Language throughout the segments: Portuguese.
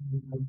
Mhm.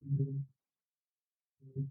Mhm. Mhm.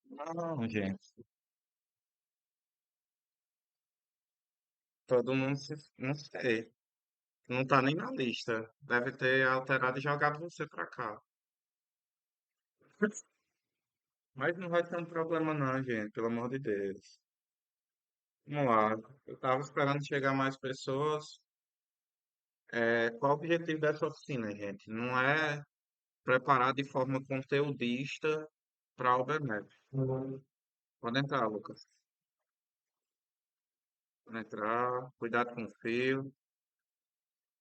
Não, gente. Todo mundo se... Não sei. Não tá nem na lista. Deve ter alterado e jogado você pra cá. Mas não vai ter um problema não, gente. Pelo amor de Deus. Vamos lá. Eu tava esperando chegar mais pessoas. Qual o objetivo dessa oficina, gente? Não é preparar de forma conteudista para o Ubernet. Pode entrar, Lucas. Pode entrar. Cuidado com o fio.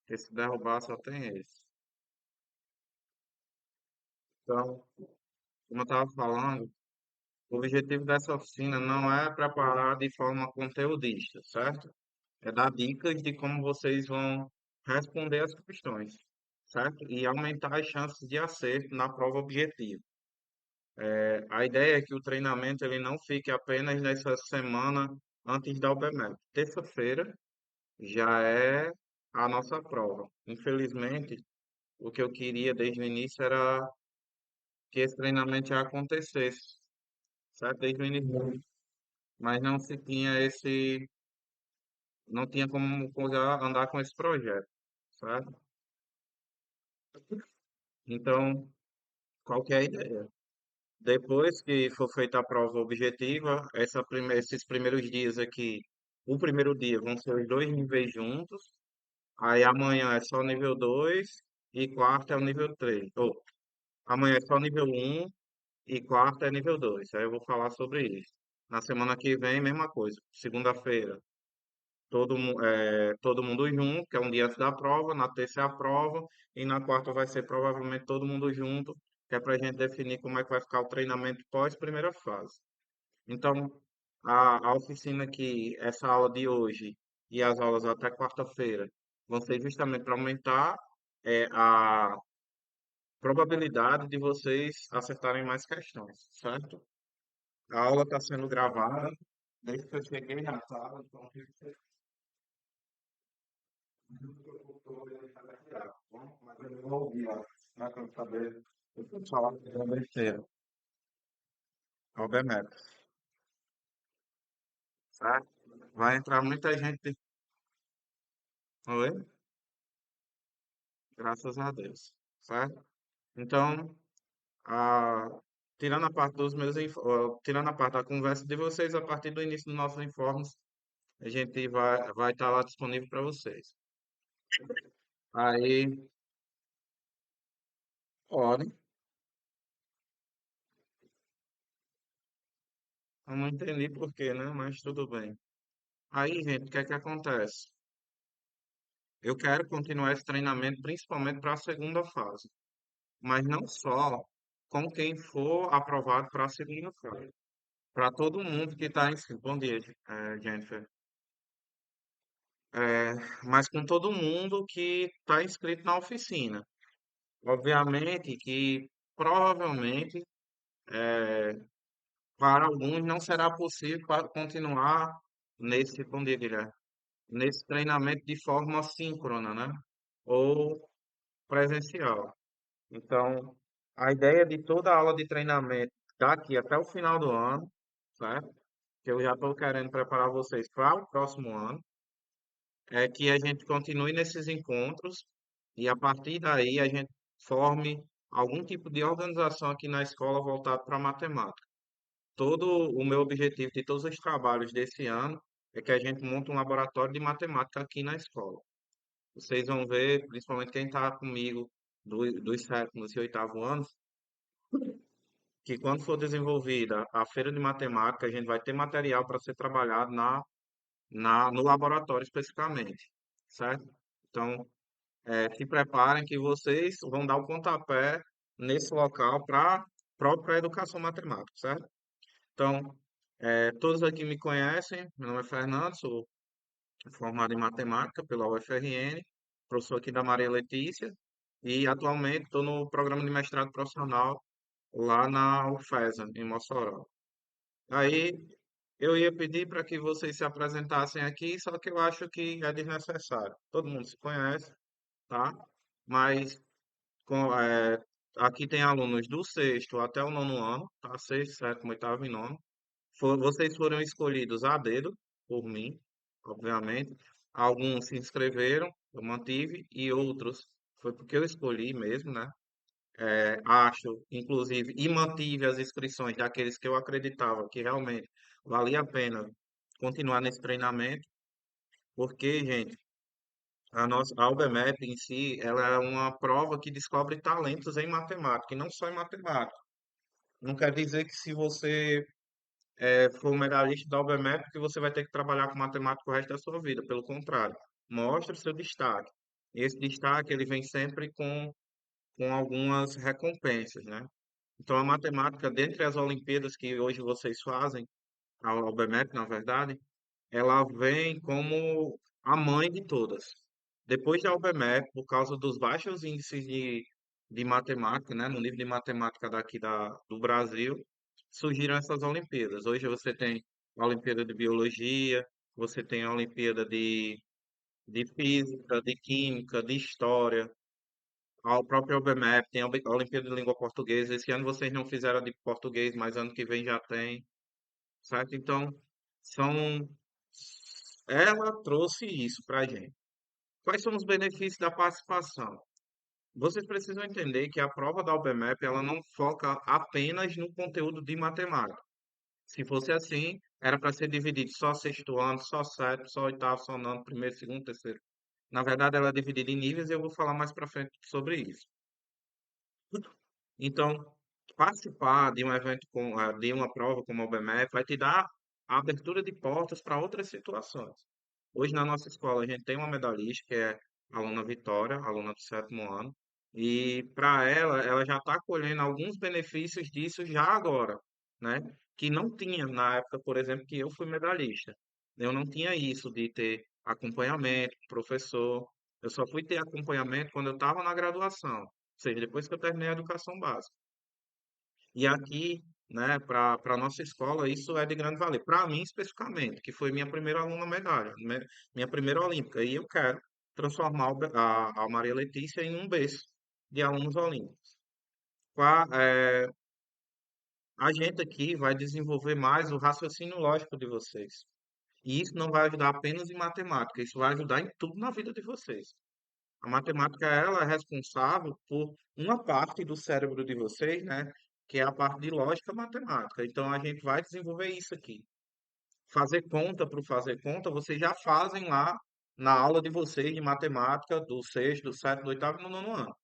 Porque se derrubar só tem esse. Então, como eu estava falando, o objetivo dessa oficina não é preparar de forma conteudista, certo? É dar dicas de como vocês vão responder as questões, certo? E aumentar as chances de acerto na prova objetiva. A ideia é que o treinamento ele não fique apenas nessa semana antes da UBMEP. Terça-feira já é a nossa prova. Infelizmente, o que eu queria desde o início era que esse treinamento já acontecesse, certo? Desde o início. Mas não se tinha esse, não tinha como andar com esse projeto, certo? Então, qual que é a ideia? Depois que for feita a prova objetiva, esses primeiros dias aqui, o primeiro dia vão ser os dois níveis juntos, aí amanhã é só nível 2 e quarta é o nível 3. Ou, amanhã é só nível um e quarta é nível 2. Aí eu vou falar sobre isso. Na semana que vem, mesma coisa. Segunda-feira, todo mundo junto, que é um dia antes da prova, na terça é a prova, e na quarta vai ser provavelmente todo mundo junto, que é para a gente definir como é que vai ficar o treinamento pós primeira fase. Então, a oficina aqui, essa aula de hoje e as aulas até quarta-feira, vão ser justamente para aumentar a probabilidade de vocês acertarem mais questões, certo? A aula está sendo gravada desde que eu cheguei na sala, então mas eu vou ouvir, ó, né, para eu saber o que eu falar que é besteira. Obviamente, certo? Vai entrar muita gente. Oi? Graças a Deus, certo? Então, a, tirando a parte dos tirando a parte da conversa de vocês, a partir do início dos nossos informes, a gente vai estar lá disponível para vocês. Aí, podem, eu não entendi por quê, né? Mas tudo bem. Aí, gente, o que é que acontece? Eu quero continuar esse treinamento principalmente para a segunda fase, mas não só com quem for aprovado para a segunda fase. Para todo mundo que está inscrito. Bom dia, Jennifer. Mas com todo mundo que está inscrito na oficina. Obviamente que provavelmente para alguns não será possível continuar nesse, como diria, nesse treinamento de forma síncrona, né? Ou presencial. Então, a ideia de toda a aula de treinamento daqui até o final do ano, certo? Que eu já estou querendo preparar vocês para o próximo ano, é que a gente continue nesses encontros e a partir daí a gente forme algum tipo de organização aqui na escola voltado para a matemática. Todo o meu objetivo de todos os trabalhos desse ano é que a gente monte um laboratório de matemática aqui na escola. Vocês vão ver, principalmente quem está comigo dos sétimos e oitavo anos, que quando for desenvolvida a feira de matemática, a gente vai ter material para ser trabalhado no laboratório especificamente, certo? Então, se preparem que vocês vão dar o pontapé nesse local para a própria educação matemática, certo? Então, todos aqui me conhecem, meu nome é Fernando, sou formado em matemática pela UFRN, professor aqui da Maria Letícia, e atualmente estou no programa de mestrado profissional lá na UFESA, em Mossoró. Aí eu ia pedir para que vocês se apresentassem aqui, só que eu acho que é desnecessário. Todo mundo se conhece, tá? Mas aqui tem alunos do sexto até o nono ano, tá? Sexto, sétimo, oitavo e nono. Vocês foram escolhidos a dedo por mim, obviamente. Alguns se inscreveram, eu mantive, e outros foi porque eu escolhi mesmo, né? Acho, inclusive, e mantive as inscrições daqueles que eu acreditava que realmente valia a pena continuar nesse treinamento, porque, gente, a UBMEP em si, ela é uma prova que descobre talentos em matemática, e não só em matemática. Não quer dizer que se você for um medalhista da UBMEP, que você vai ter que trabalhar com matemática o resto da sua vida. Pelo contrário, mostra o seu destaque. Esse destaque, ele vem sempre com algumas recompensas, né? Então, a matemática, dentre as Olimpíadas que hoje vocês fazem, a UBMEP, na verdade, ela vem como a mãe de todas. Depois da UBMEP, por causa dos baixos índices de matemática, né, no nível de matemática daqui do Brasil, surgiram essas Olimpíadas. Hoje você tem a Olimpíada de Biologia, você tem a Olimpíada de Física, de Química, de História, a própria UBMEP, tem a Olimpíada de Língua Portuguesa. Esse ano vocês não fizeram a de português, mas ano que vem já tem, certo? Então, são... ela trouxe isso para a gente. Quais são os benefícios da participação? Vocês precisam entender que a prova da UBMEP ela não foca apenas no conteúdo de matemática. Se fosse assim, era para ser dividido só sexto ano, só sétimo, só oitavo, só nono, primeiro, segundo, terceiro. Na verdade, ela é dividida em níveis e eu vou falar mais para frente sobre isso. Então, participar de um evento de uma prova como a OBMEF vai te dar a abertura de portas para outras situações. Hoje na nossa escola a gente tem uma medalhista que é a aluna Vitória, aluna do sétimo ano, e para ela já está colhendo alguns benefícios disso já agora, né? Que não tinha na época, por exemplo, que eu fui medalhista. Eu não tinha isso de ter acompanhamento, professor. Eu só fui ter acompanhamento quando eu estava na graduação, ou seja, depois que eu terminei a educação básica. E aqui, né, para a nossa escola, isso é de grande valia. Para mim, especificamente, que foi minha primeira aluna medalha, minha primeira olímpica. E eu quero transformar a Maria Letícia em um berço de alunos olímpicos. A gente aqui vai desenvolver mais o raciocínio lógico de vocês. E isso não vai ajudar apenas em matemática, isso vai ajudar em tudo na vida de vocês. A matemática, ela é responsável por uma parte do cérebro de vocês, né? Que é a parte de lógica matemática. Então, a gente vai desenvolver isso aqui. Fazer conta para fazer conta, vocês já fazem lá na aula de vocês de matemática do sexto, do sétimo, do oitavo e no nono ano.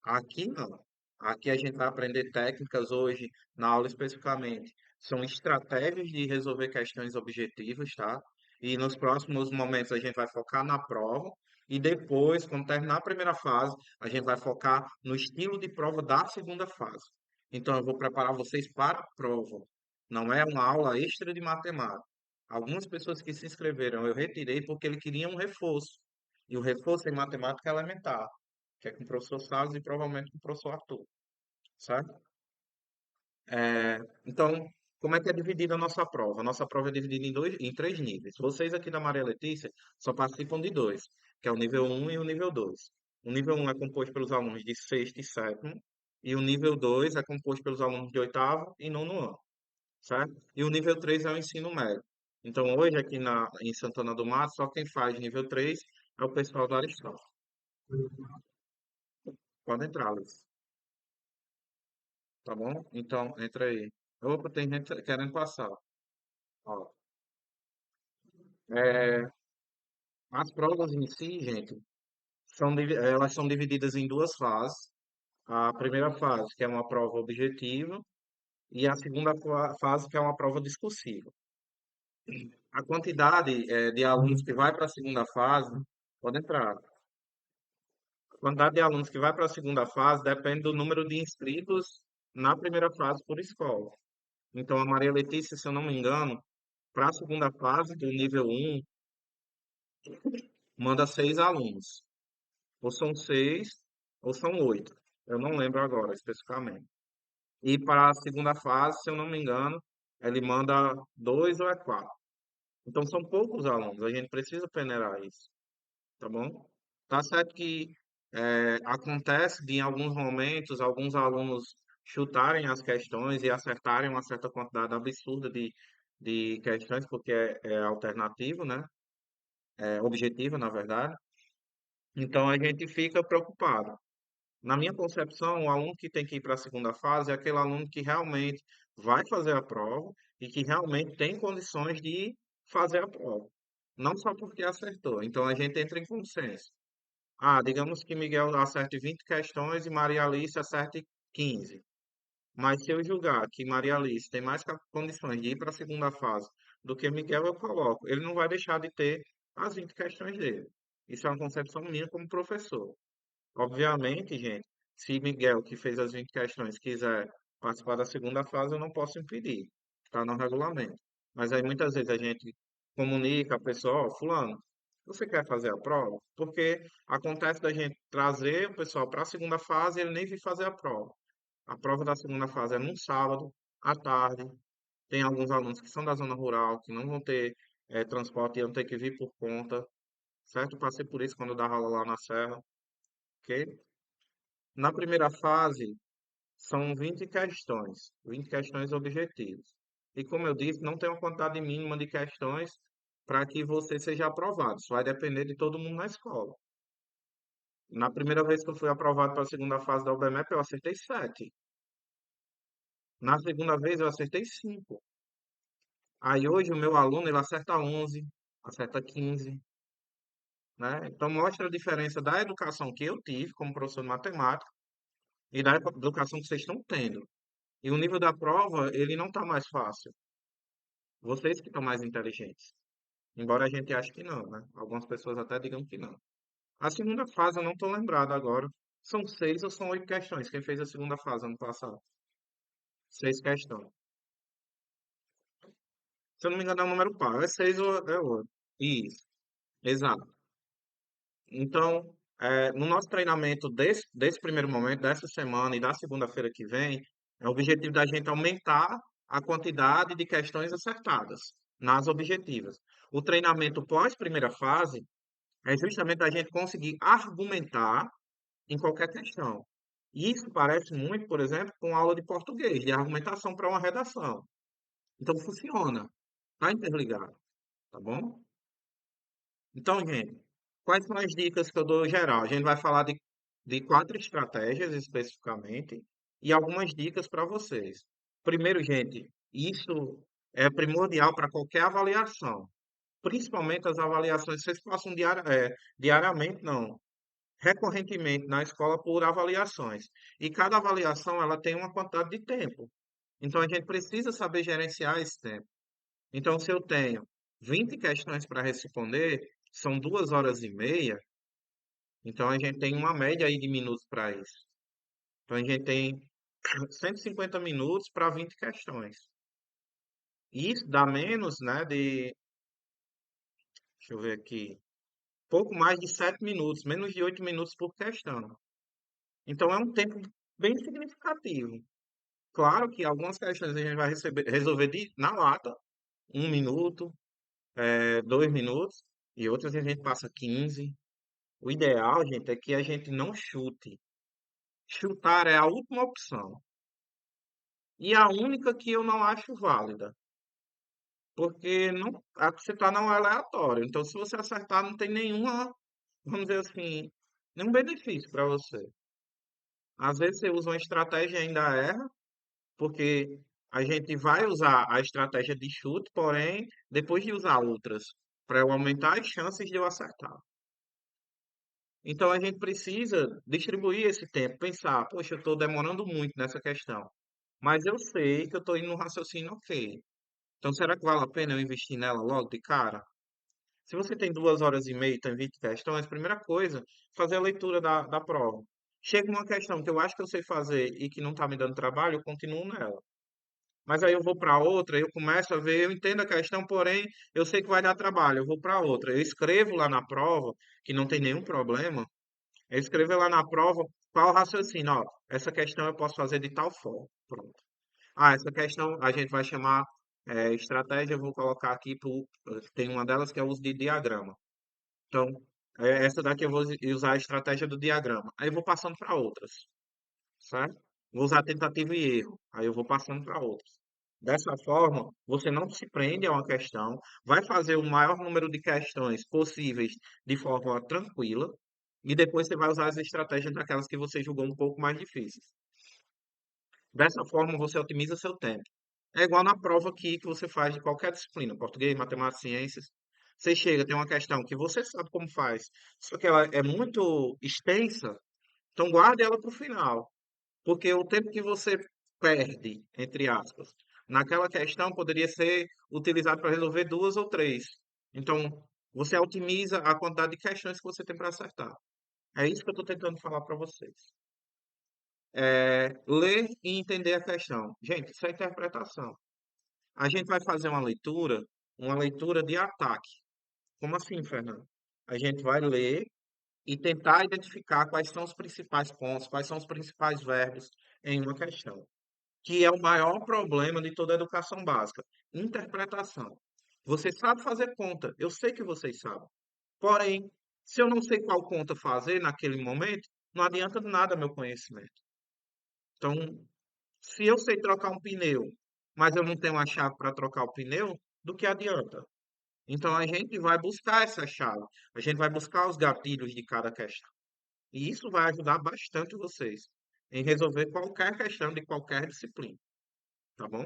Aqui não. Aqui a gente vai aprender técnicas hoje, na aula especificamente. São estratégias de resolver questões objetivas, tá? E nos próximos momentos a gente vai focar na prova. E depois, quando terminar a primeira fase, a gente vai focar no estilo de prova da segunda fase. Então, eu vou preparar vocês para a prova. Não é uma aula extra de matemática. Algumas pessoas que se inscreveram eu retirei porque ele queria um reforço. E o reforço em matemática é elementar, que é com o professor Salles e provavelmente com o professor Arthur, certo? Então, como é que é dividida a nossa prova? A nossa prova é dividida em três níveis. Vocês aqui da Maria Letícia só participam de dois, que é o nível um e o nível 2. O nível um é composto pelos alunos de sexto e sétimo, e o nível 2 é composto pelos alunos de oitavo e nono ano, certo? E o nível 3 é o ensino médio. Então, hoje aqui em Santana do Mato, só quem faz nível 3 é o pessoal da Aristóteles. Pode entrar, Alice. Tá bom? Então, entra aí. Opa, tem gente querendo passar. Ó, é, as provas em si, gente, elas são divididas em duas fases. A primeira fase, que é uma prova objetiva, e a segunda fase, que é uma prova discursiva. A quantidade, de alunos que vai para a segunda fase, pode entrar. A quantidade de alunos que vai para a segunda fase depende do número de inscritos na primeira fase por escola. Então, a Maria Letícia, se eu não me engano, para a segunda fase do nível um manda 6 alunos. Ou são 6, ou são 8. Eu não lembro agora especificamente. E para a segunda fase, se eu não me engano, ele manda 2 ou é 4. Então são poucos alunos, a gente precisa peneirar isso, tá bom? Tá certo que acontece de em alguns momentos alguns alunos chutarem as questões e acertarem uma certa quantidade absurda de questões, porque é alternativo, né? É objetivo, na verdade. Então a gente fica preocupado. Na minha concepção, o aluno que tem que ir para a segunda fase é aquele aluno que realmente vai fazer a prova e que realmente tem condições de fazer a prova. Não só porque acertou. Então a gente entra em consenso. Ah, digamos que Miguel acerte 20 questões e Maria Alice acerte 15. Mas se eu julgar que Maria Alice tem mais condições de ir para a segunda fase do que Miguel, eu coloco. Ele não vai deixar de ter as 20 questões dele. Isso é uma concepção minha como professor. Obviamente, gente, se Miguel, que fez as 20 questões, quiser participar da segunda fase, eu não posso impedir. Está no regulamento. Mas aí muitas vezes a gente comunica a pessoa, ó, fulano, você quer fazer a prova? Porque acontece da gente trazer o pessoal para a segunda fase e ele nem vir fazer a prova. A prova da segunda fase é num sábado, à tarde. Tem alguns alunos que são da zona rural, que não vão ter transporte e vão ter que vir por conta, certo? Passei por isso quando eu dava aula lá na Serra, ok? Na primeira fase, são 20 questões objetivas. E como eu disse, não tem uma quantidade mínima de questões para que você seja aprovado. Isso vai depender de todo mundo na escola. Na primeira vez que eu fui aprovado para a segunda fase da UBMEP, eu acertei 7. Na segunda vez, eu acertei 5. Aí hoje o meu aluno, ele acerta 11, acerta 15, né? Então mostra a diferença da educação que eu tive como professor de matemática e da educação que vocês estão tendo. E o nível da prova, ele não está mais fácil. Vocês que estão mais inteligentes. Embora a gente ache que não, né? Algumas pessoas até digam que não. A segunda fase eu não estou lembrado agora. São 6 ou são 8 questões. Quem fez a segunda fase ano passado? 6 questões. Se eu não me engano, é um número par. É 6 ou é 8. Isso, exato. Então, no nosso treinamento desse primeiro momento, dessa semana e da segunda-feira que vem, é o objetivo da gente aumentar a quantidade de questões acertadas nas objetivas. O treinamento pós primeira fase é justamente a gente conseguir argumentar em qualquer questão. E isso parece muito, por exemplo, com aula de português, de argumentação para uma redação. Então funciona, está interligado, tá bom? Então, gente, quais são as dicas que eu dou geral? A gente vai falar de quatro estratégias especificamente e algumas dicas para vocês. Primeiro, gente, isso é primordial para qualquer avaliação, principalmente as avaliações que vocês passam diariamente, não, recorrentemente na escola por avaliações. E cada avaliação ela tem uma quantidade de tempo. Então, a gente precisa saber gerenciar esse tempo. Então, se eu tenho 20 questões para responder, são 2 horas e meia, então a gente tem uma média aí de minutos para isso. Então, a gente tem 150 minutos para 20 questões. E isso dá menos, né, deixa eu ver aqui, pouco mais de 7 minutos, menos de 8 minutos por questão. Então, é um tempo bem significativo. Claro que algumas questões a gente vai resolver na lata, 1 minuto, 2 minutos, e outras a gente passa 15. O ideal, gente, é que a gente não chute. Chutar é a última opção. E a única que eu não acho válida. Porque não, a que você está não é aleatório. Então, se você acertar, não tem nenhuma, vamos dizer assim, nenhum benefício para você. Às vezes você usa uma estratégia e ainda erra, porque a gente vai usar a estratégia de chute, porém, depois de usar outras, para eu aumentar as chances de eu acertar. Então a gente precisa distribuir esse tempo, pensar, poxa, eu estou demorando muito nessa questão, mas eu sei que eu estou indo no raciocínio ok. Então será que vale a pena eu investir nela logo de cara? Se você tem 2 horas e meia e tem 20 questões, primeira coisa, fazer a leitura da prova. Chega uma questão que eu acho que eu sei fazer e que não está me dando trabalho, eu continuo nela. Mas aí eu vou para outra, eu começo a ver, eu entendo a questão, porém eu sei que vai dar trabalho, eu vou para outra. Eu escrevo lá na prova, que não tem nenhum problema, eu escrevo lá na prova qual o raciocínio, ó, essa questão eu posso fazer de tal forma. Pronto. Ah, essa questão a gente vai chamar estratégia, eu vou colocar aqui, tem uma delas que é o uso de diagrama. Então, essa daqui eu vou usar a estratégia do diagrama. Aí eu vou passando para outras, certo? Vou usar tentativa e erro. Aí eu vou passando para outras. Dessa forma, você não se prende a uma questão, vai fazer o maior número de questões possíveis de forma tranquila, e depois você vai usar as estratégias daquelas que você julgou um pouco mais difíceis. Dessa forma, você otimiza seu tempo. É igual na prova que você faz de qualquer disciplina, português, matemática, ciências. Você chega, tem uma questão que você sabe como faz, só que ela é muito extensa, então guarde ela para o final. Porque o tempo que você perde, entre aspas, naquela questão poderia ser utilizado para resolver duas ou três. Então, você otimiza a quantidade de questões que você tem para acertar. É isso que eu estou tentando falar para vocês. Ler e entender a questão. Gente, isso é interpretação. A gente vai fazer uma leitura de ataque. Como assim, Fernando? A gente vai ler e tentar identificar quais são os principais pontos, quais são os principais verbos em uma questão, que é o maior problema de toda a educação básica, interpretação. Você sabe fazer conta, eu sei que vocês sabem. Porém, se eu não sei qual conta fazer naquele momento, não adianta nada meu conhecimento. Então, se eu sei trocar um pneu, mas eu não tenho a chave para trocar o pneu, do que adianta? Então, a gente vai buscar essa chave, a gente vai buscar os gatilhos de cada questão. E isso vai ajudar bastante vocês em resolver qualquer questão de qualquer disciplina, tá bom?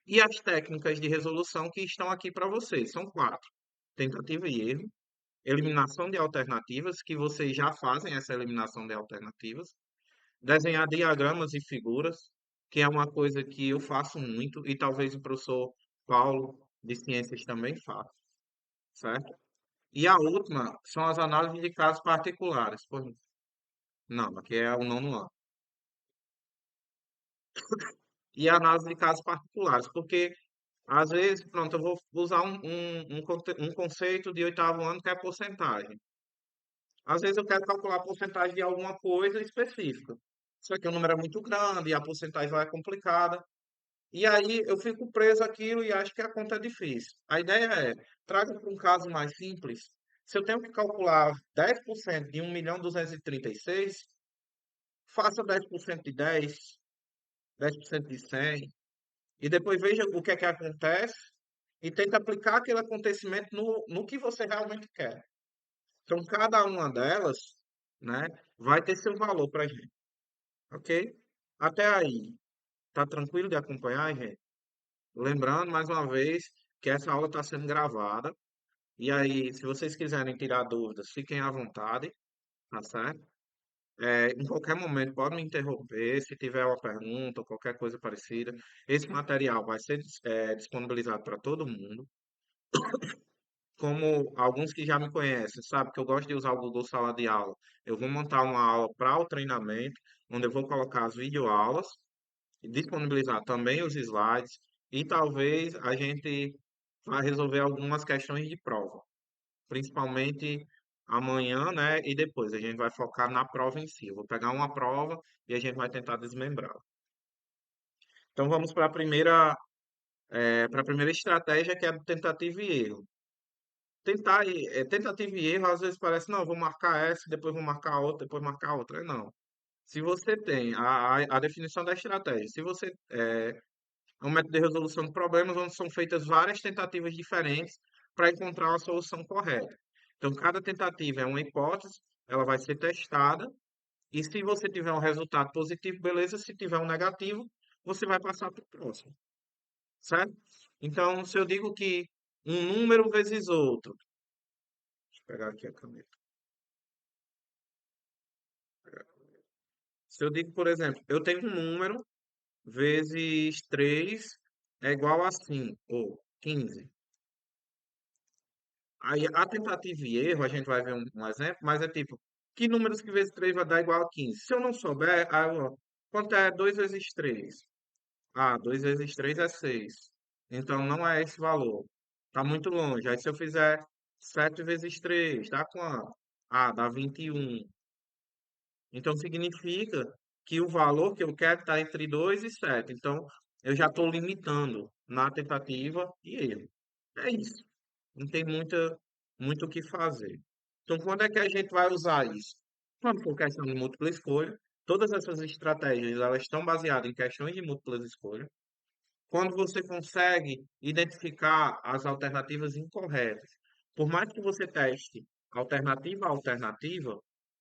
E as técnicas de resolução que estão aqui para vocês são quatro: tentativa e erro, eliminação de alternativas, que vocês já fazem essa eliminação de alternativas, desenhar diagramas e figuras, que é uma coisa que eu faço muito e talvez o professor Paulo de ciências também faça, certo? E a última são as análises de casos particulares. Não, aqui é o nono ano. E a análise de casos particulares, porque às vezes, pronto, eu vou usar um conceito de oitavo ano que é porcentagem. Às vezes eu quero calcular a porcentagem de alguma coisa específica. Só que o número é muito grande e a porcentagem vai complicada. E aí eu fico preso àquilo e acho que a conta é difícil. A ideia é, traga para um caso mais simples. Se eu tenho que calcular 10% de 1.236.000, faça 10% de 10, 10% de 100, e depois veja o que é que acontece e tenta aplicar aquele acontecimento no que você realmente quer. Então, cada uma delas, né, vai ter seu valor para a gente, ok? Até aí, tá tranquilo de acompanhar, gente? Lembrando, mais uma vez, que essa aula está sendo gravada. E aí, se vocês quiserem tirar dúvidas, fiquem à vontade, tá certo? Em qualquer momento, pode me interromper se tiver uma pergunta ou qualquer coisa parecida. Esse material vai ser disponibilizado para todo mundo. Como alguns que já me conhecem, sabe que eu gosto de usar o Google Sala de Aula. Eu vou montar uma aula para o treinamento, onde eu vou colocar as videoaulas, e disponibilizar também os slides e talvez a gente vá resolver algumas questões de prova, principalmente amanhã, né? E depois a gente vai focar na prova em si. Eu vou pegar uma prova e a gente vai tentar desmembrar. Então vamos para a primeira estratégia que é a tentativa e erro. Tentativa e erro, às vezes parece, não, vou marcar essa, depois vou marcar outra, depois marcar outra. Não. Se você tem a definição da estratégia, se você é um método de resolução de problemas onde são feitas várias tentativas diferentes para encontrar a solução correta. Então, cada tentativa é uma hipótese, ela vai ser testada, e se você tiver um resultado positivo, beleza, se tiver um negativo, você vai passar para o próximo, certo? Então, se eu digo que um número vezes outro, deixa eu pegar aqui a caneta. Se eu digo, por exemplo, eu tenho um número vezes 3 é igual a 5 ou 15. Aí a tentativa e erro, a gente vai ver um exemplo, mas é tipo, que números que vezes 3 vai dar igual a 15? Se eu não souber, quanto é 2 vezes 3? Ah, 2 vezes 3 é 6. Então não é esse valor. Está muito longe. Aí se eu fizer 7 vezes 3, dá quanto? Ah, dá 21. Então significa que o valor que eu quero está entre 2 e 7. Então eu já estou limitando na tentativa e erro. É isso. Não tem muito o que fazer. Então, quando é que a gente vai usar isso? Quando for questão de múltipla escolha, todas essas estratégias elas estão baseadas em questões de múltiplas escolhas. Quando você consegue identificar as alternativas incorretas, por mais que você teste alternativa a alternativa,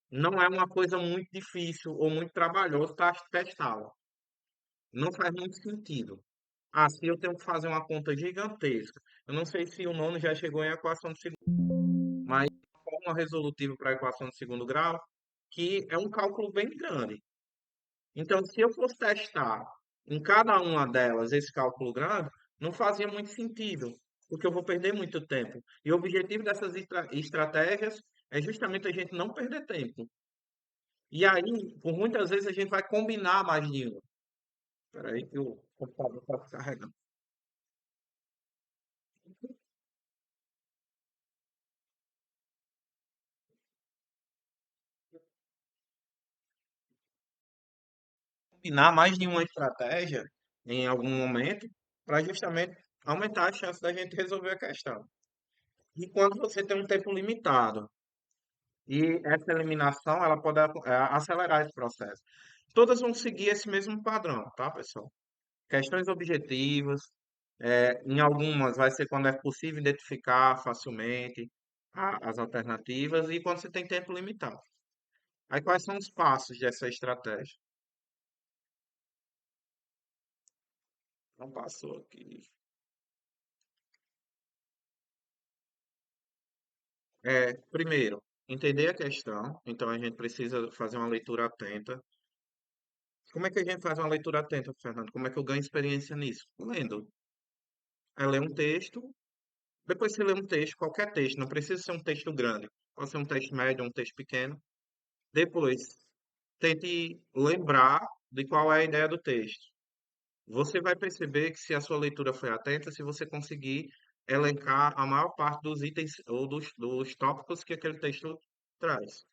não é uma coisa muito difícil ou muito trabalhoso testá-la. Não faz muito sentido. Ah, se eu tenho que fazer uma conta gigantesca, eu não sei se o nono já chegou em equação de segundo, mas forma resolutiva para a equação de segundo grau, que é um cálculo bem grande. Então, se eu fosse testar em cada uma delas esse cálculo grande, não fazia muito sentido, porque eu vou perder muito tempo. E o objetivo dessas estratégias é justamente a gente não perder tempo. E aí, por muitas vezes, a gente vai combinar mais de uma. Espera aí que o computador está carregando. Combinar mais de uma estratégia em algum momento para justamente aumentar a chance da gente resolver a questão. E quando você tem um tempo limitado, e essa eliminação ela pode acelerar esse processo. Todas vão seguir esse mesmo padrão, tá, pessoal? Questões objetivas, em algumas vai ser quando é possível identificar facilmente as alternativas e quando você tem tempo limitado. Aí quais são os passos dessa estratégia? Não passou aqui. Primeiro, entender a questão. Então a gente precisa fazer uma leitura atenta. Como é que a gente faz uma leitura atenta, Fernando? Como é que eu ganho experiência nisso? Lendo. É ler um texto. Depois você lê um texto, qualquer texto, não precisa ser um texto grande. Pode ser um texto médio, um texto pequeno. Depois, tente lembrar de qual é a ideia do texto. Você vai perceber que se a sua leitura foi atenta, se você conseguir elencar a maior parte dos itens ou dos tópicos que aquele texto traz.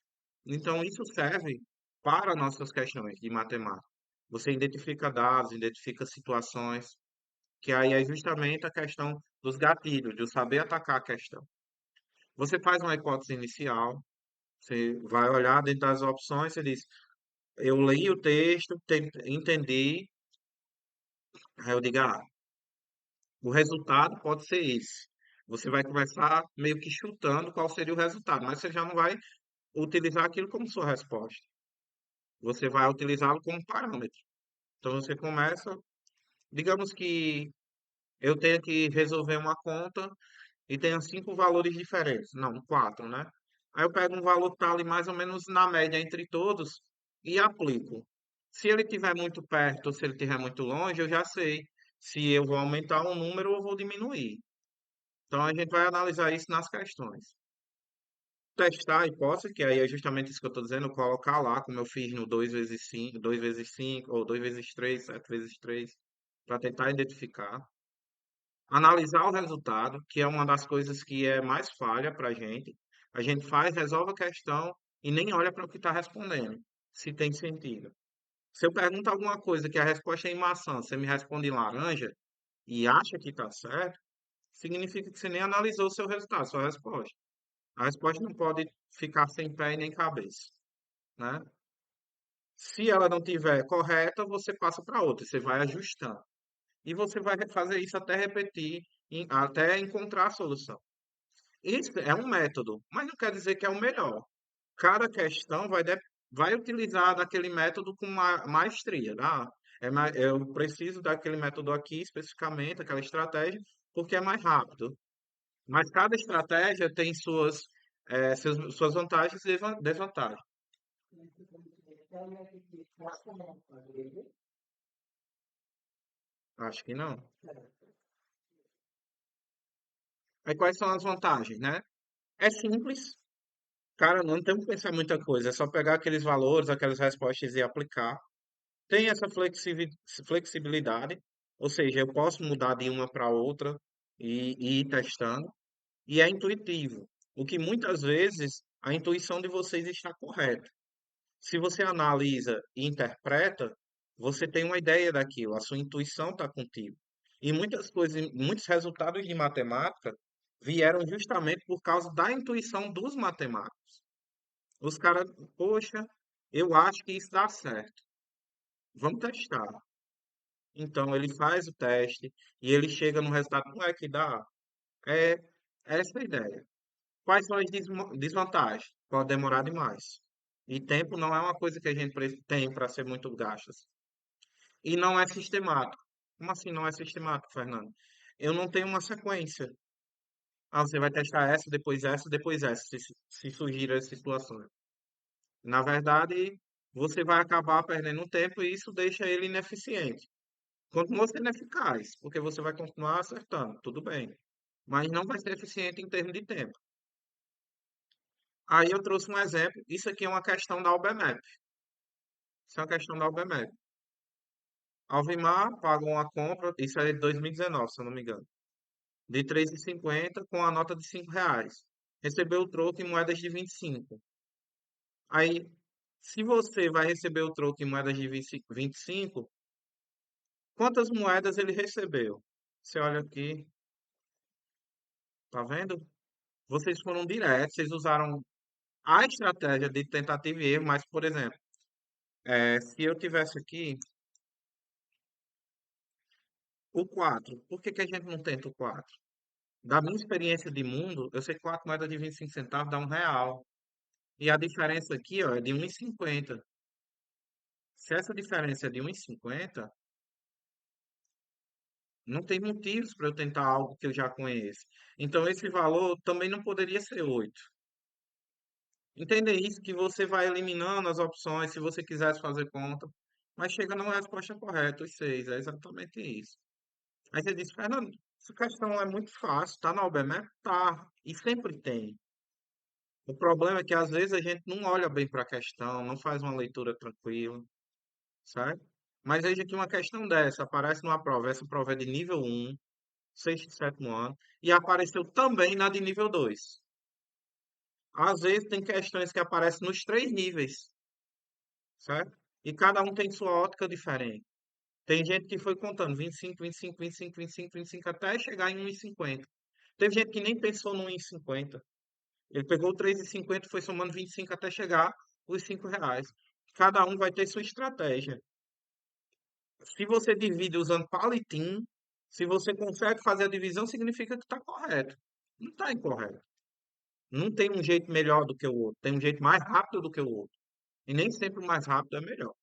Então, isso serve para nossas questões de matemática. Você identifica dados, identifica situações, que aí é justamente a questão dos gatilhos, de eu saber atacar a questão. Você faz uma hipótese inicial, você vai olhar dentro das opções, você diz, eu li o texto, entendi, aí eu digo, O resultado pode ser esse. Você vai começar meio que chutando qual seria o resultado, mas você já não vai utilizar aquilo como sua resposta. Você vai utilizá-lo como parâmetro. Então você começa, digamos que eu tenha que resolver uma conta e tenha cinco valores diferentes. Não, quatro, né? Aí eu pego um valor que está ali mais ou menos na média entre todos e aplico. Se ele estiver muito perto ou se ele estiver muito longe, eu já sei se eu vou aumentar um número ou vou diminuir. Então a gente vai analisar isso nas questões. Testar a hipótese, que aí é justamente isso que eu estou dizendo, colocar lá, como eu fiz no 2 vezes 5, 2 vezes 5 ou 2 vezes 3, 7 vezes 3, para tentar identificar. Analisar o resultado, que é uma das coisas que é mais falha para a gente. A gente faz, resolve a questão e nem olha para o que está respondendo, se tem sentido. Se eu pergunto alguma coisa que a resposta é em maçã, você me responde em laranja e acha que está certo, significa que você nem analisou o seu resultado, sua resposta. A resposta não pode ficar sem pé e nem cabeça, né? Se ela não tiver correta, você passa para outra, você vai ajustando. E você vai fazer isso até repetir, até encontrar a solução. Isso é um método, mas não quer dizer que é o melhor. Cada questão vai utilizar daquele método com maestria, tá? Eu preciso daquele método aqui especificamente, aquela estratégia, porque é mais rápido. Mas cada estratégia tem suas vantagens e desvantagens. Acho que não. Aí quais são as vantagens, né? É simples, cara, não tem que pensar muita coisa, é só pegar aqueles valores, aquelas respostas e aplicar. Tem essa flexibilidade, ou seja, eu posso mudar de uma para outra e ir testando, e é intuitivo, o que muitas vezes a intuição de vocês está correta. Se você analisa e interpreta, você tem uma ideia daquilo, a sua intuição está contigo. E muitas coisas, muitos resultados de matemática vieram justamente por causa da intuição dos matemáticos. Os caras, poxa, eu acho que isso dá certo. Vamos testar. Então ele faz o teste e ele chega no resultado, não é que dá? É essa a ideia. Quais são as desvantagens? Pode demorar demais. E tempo não é uma coisa que a gente tem para ser muito gastas. E não é sistemático. Como assim não é sistemático, Fernando? Eu não tenho uma sequência. Ah, você vai testar essa, depois essa, se surgir as situações. Na verdade, você vai acabar perdendo tempo e isso deixa ele ineficiente. Continua sendo eficaz, porque você vai continuar acertando, tudo bem. Mas não vai ser eficiente em termos de tempo. Aí eu trouxe um exemplo. Isso aqui é uma questão da Albemap. Isso é uma questão da Albemap. Alvimar pagou uma compra, isso é de 2019, se eu não me engano, de 3,50 com a nota de R$ 5. Recebeu o troco em moedas de 25. Aí, se você vai receber o troco em moedas de 25, quantas moedas ele recebeu? Você olha aqui, tá vendo? Vocês foram diretos, vocês usaram a estratégia de tentativa e erro, mas, por exemplo, se eu tivesse aqui o 4, por que que a gente não tenta o 4? Da minha experiência de mundo, eu sei que 4 moedas de 25 centavos dá R$ 1. E a diferença aqui, ó, é de 1,50. Se essa diferença é de 1,50, não tem motivos para eu tentar algo que eu já conheço. Então, esse valor também não poderia ser 8. Entenda isso que você vai eliminando as opções, se você quisesse fazer conta, mas chega numa resposta correta, os 6. É exatamente isso. Aí você diz, Fernando, essa questão é muito fácil, tá na UBMEP? Tá, e sempre tem. O problema é que às vezes a gente não olha bem para a questão, não faz uma leitura tranquila, certo? Mas veja que uma questão dessa aparece numa prova, essa prova é de nível 1, sexto e sétimo ano, e apareceu também na de nível 2. Às vezes tem questões que aparecem nos três níveis, certo? E cada um tem sua ótica diferente. Tem gente que foi contando 25, 25, 25, 25, 25 até chegar em 1,50. Teve gente que nem pensou no 1,50. Ele pegou o 3,50 e foi somando 25 até chegar os R$ 5. Cada um vai ter sua estratégia. Se você divide usando palitinho, Se você consegue fazer a divisão, significa que está correto. Não está incorreto. Não tem um jeito melhor do que o outro. Tem um jeito mais rápido do que o outro. E nem sempre o mais rápido é melhor.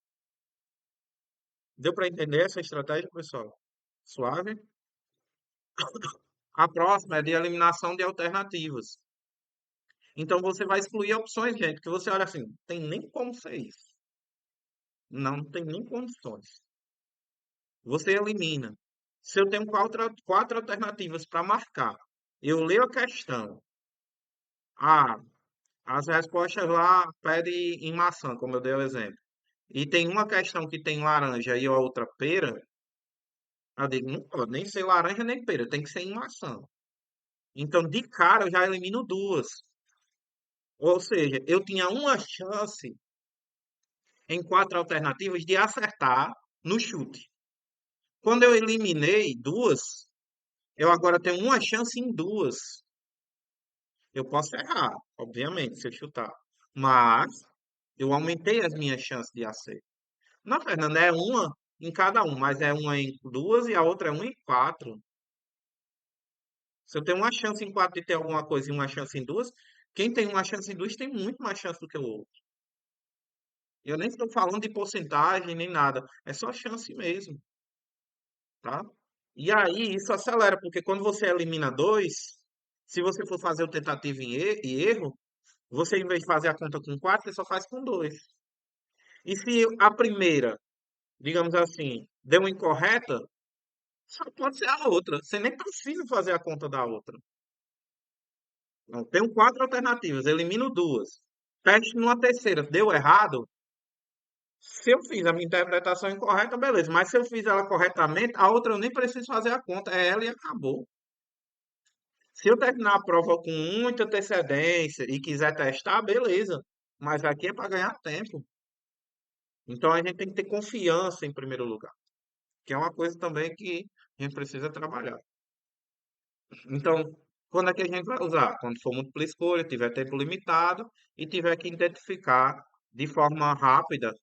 Deu para entender essa estratégia, pessoal? Suave? A próxima é de eliminação de alternativas. Então você vai excluir opções, gente, que você olha assim, tem nem como ser isso. Não tem nem condições. Você elimina. Se eu tenho quatro alternativas para marcar, eu leio a questão. Ah, as respostas lá pedem em maçã, como eu dei o exemplo. E tem uma questão que tem laranja e a outra pera. Eu digo, não pode nem ser laranja nem pera, tem que ser em maçã. Então, de cara, eu já elimino duas. Ou seja, eu tinha uma chance em quatro alternativas de acertar no chute. Quando eu eliminei duas, eu agora tenho uma chance em duas. Eu posso errar, obviamente, se eu chutar. Mas eu aumentei as minhas chances de acerto. Não, Fernanda, é uma em cada um, mas é uma em duas e a outra é uma em quatro. Se eu tenho uma chance em quatro de ter alguma coisa e uma chance em duas, quem tem uma chance em duas tem muito mais chance do que o outro. Eu nem estou falando de porcentagem nem nada, é só chance mesmo, tá? E aí isso acelera, porque quando você elimina dois, se você for fazer o tentativa e erro, você em vez de fazer a conta com quatro, você só faz com dois. E se a primeira, digamos assim, deu uma incorreta, só pode ser a outra. Você nem precisa fazer a conta da outra. Não, tenho quatro alternativas, elimino duas. Teste numa terceira, deu errado. Se eu fiz a minha interpretação incorreta, beleza. Mas se eu fiz ela corretamente, a outra eu nem preciso fazer a conta. É ela e acabou. Se eu terminar a prova com muita antecedência e quiser testar, beleza. Mas aqui é para ganhar tempo. Então a gente tem que ter confiança em primeiro lugar, que é uma coisa também que a gente precisa trabalhar. Então, quando é que a gente vai usar? Quando for múltipla escolha, tiver tempo limitado e tiver que identificar de forma rápida,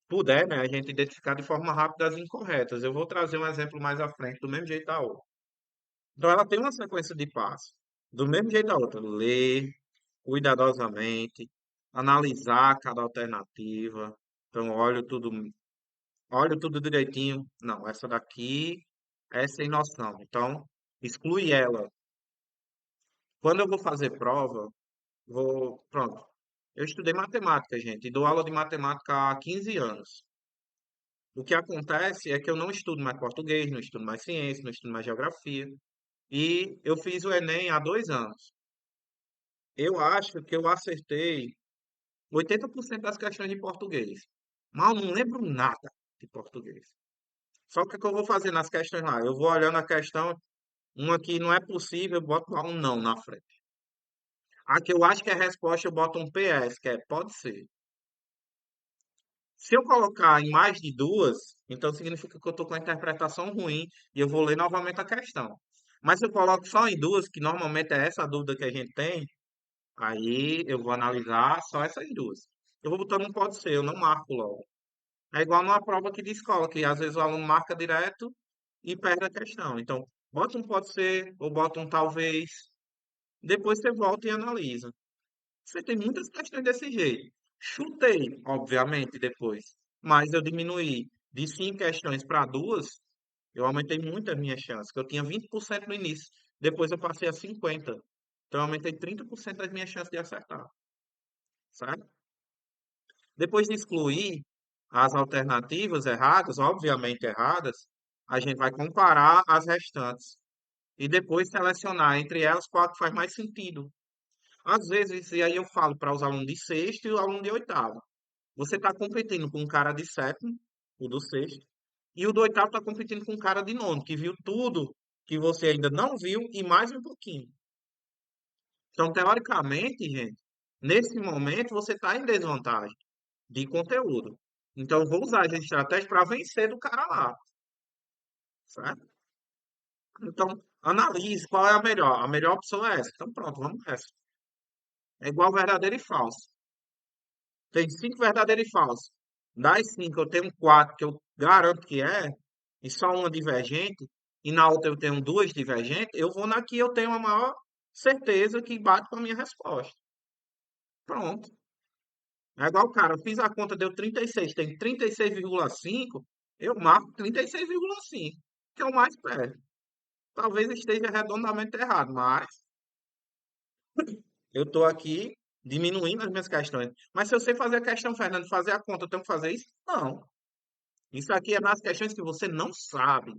puder, né, a gente identificar de forma rápida as incorretas. Eu vou trazer um exemplo mais à frente, do mesmo jeito da outra. Então, ela tem uma sequência de passos. Do mesmo jeito da outra, ler cuidadosamente, analisar cada alternativa. Então, olho tudo direitinho. Não, essa daqui é sem noção. Então, exclui ela. Quando eu vou fazer prova, pronto. Eu estudei matemática, gente, e dou aula de matemática há 15 anos. O que acontece é que eu não estudo mais português, não estudo mais ciência, não estudo mais geografia. E eu fiz o Enem há 2 anos. Eu acho que eu acertei 80% das questões de português. Mas eu não lembro nada de português. Só que o que eu vou fazer nas questões lá? Eu vou olhando a questão, uma que não é possível, eu boto lá um não na frente. A que eu acho que é a resposta, eu boto um PS, que é pode ser. Se eu colocar em mais de duas, então significa que eu estou com a interpretação ruim e eu vou ler novamente a questão. Mas se eu coloco só em duas, que normalmente é essa a dúvida que a gente tem, aí eu vou analisar só essas duas. Eu vou botando um pode ser, eu não marco logo. É igual numa prova aqui de escola, que às vezes o aluno marca direto e perde a questão. Então, bota um pode ser ou bota um talvez, depois você volta e analisa. Você tem muitas questões desse jeito. Chutei, obviamente, depois. Mas eu diminuí de 5 questões para duas. Eu aumentei muito as minhas chances, que eu tinha 20% no início. Depois eu passei a 50%. Então eu aumentei 30% das minhas chances de acertar. Certo? Depois de excluir as alternativas erradas, obviamente erradas, a gente vai comparar as restantes. E depois selecionar entre elas qual que faz mais sentido. Às vezes, e aí eu falo para os alunos de sexto e o aluno de oitavo. Você está competindo com um cara de sétimo, o do sexto, e o do oitavo está competindo com um cara de nono, que viu tudo que você ainda não viu e mais um pouquinho. Então, teoricamente, gente, nesse momento você está em desvantagem de conteúdo. Então, eu vou usar as estratégias para vencer do cara lá, certo? Então, analise qual é a melhor. A melhor opção é essa. Então, pronto, vamos nessa. É igual verdadeiro e falso. Tem cinco verdadeiros e falsos. Das cinco, eu tenho quatro que eu garanto que é, e só uma divergente. e na outra eu tenho duas divergentes, eu vou na que eu tenho a maior certeza que bate com a minha resposta. Pronto. É igual, cara, eu fiz a conta, deu 36, tem 36,5, eu marco 36,5, que é o mais perto. Talvez esteja redondamente errado, mas eu estou aqui diminuindo as minhas questões. Mas se eu sei fazer a questão, Fernando, fazer a conta, eu tenho que fazer isso? Não. Isso aqui é nas questões que você não sabe.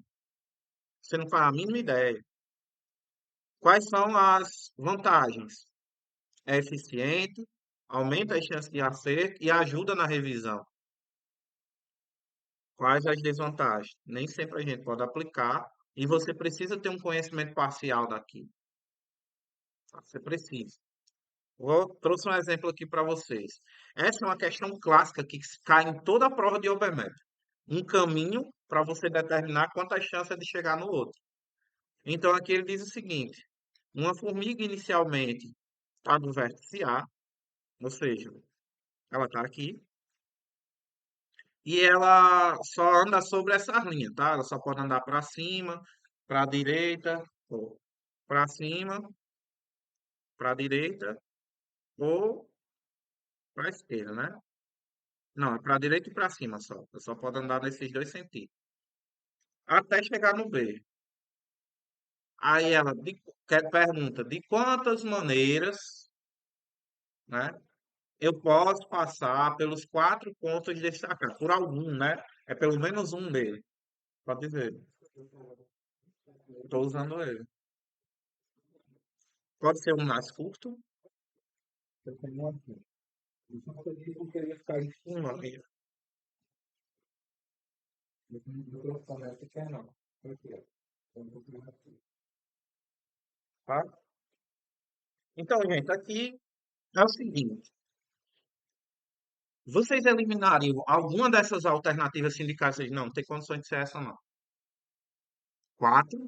Você não faz a mínima ideia. Quais são as vantagens? É eficiente, aumenta as chances de acerto e ajuda na revisão. Quais as desvantagens? Nem sempre a gente pode aplicar e você precisa ter um conhecimento parcial daqui. Tá? Você precisa. Trouxe um exemplo aqui para vocês. Essa é uma questão clássica que cai em toda a prova de Obermeter. Um caminho para você determinar quantas chances de chegar no outro. Então aqui ele diz o seguinte: uma formiga inicialmente está no vértice A, ou seja, ela está aqui, e ela só anda sobre essa linha, tá? Ela só pode andar para cima, para a direita, ou para cima, para a direita, ou para a esquerda, né? Não, é para a direita e para cima só. Ela só pode andar nesses dois sentidos. Até chegar no B. Aí ela pergunta de quantas maneiras, né? Eu posso passar pelos quatro pontos destacados, por algum, né? É pelo menos um dele. Pode dizer. Estou usando ele. Pode ser um mais curto. Eu tenho aqui. Eu só podia porque eu ia ficar em cima. Eu tenho um microfone aqui que é não. Aqui, ó. Eu vou colocar aqui. Tá? Então, gente, aqui é o seguinte. Vocês eliminariam alguma dessas alternativas sindicais? Vocês não tem condições de ser essa, não. Quatro.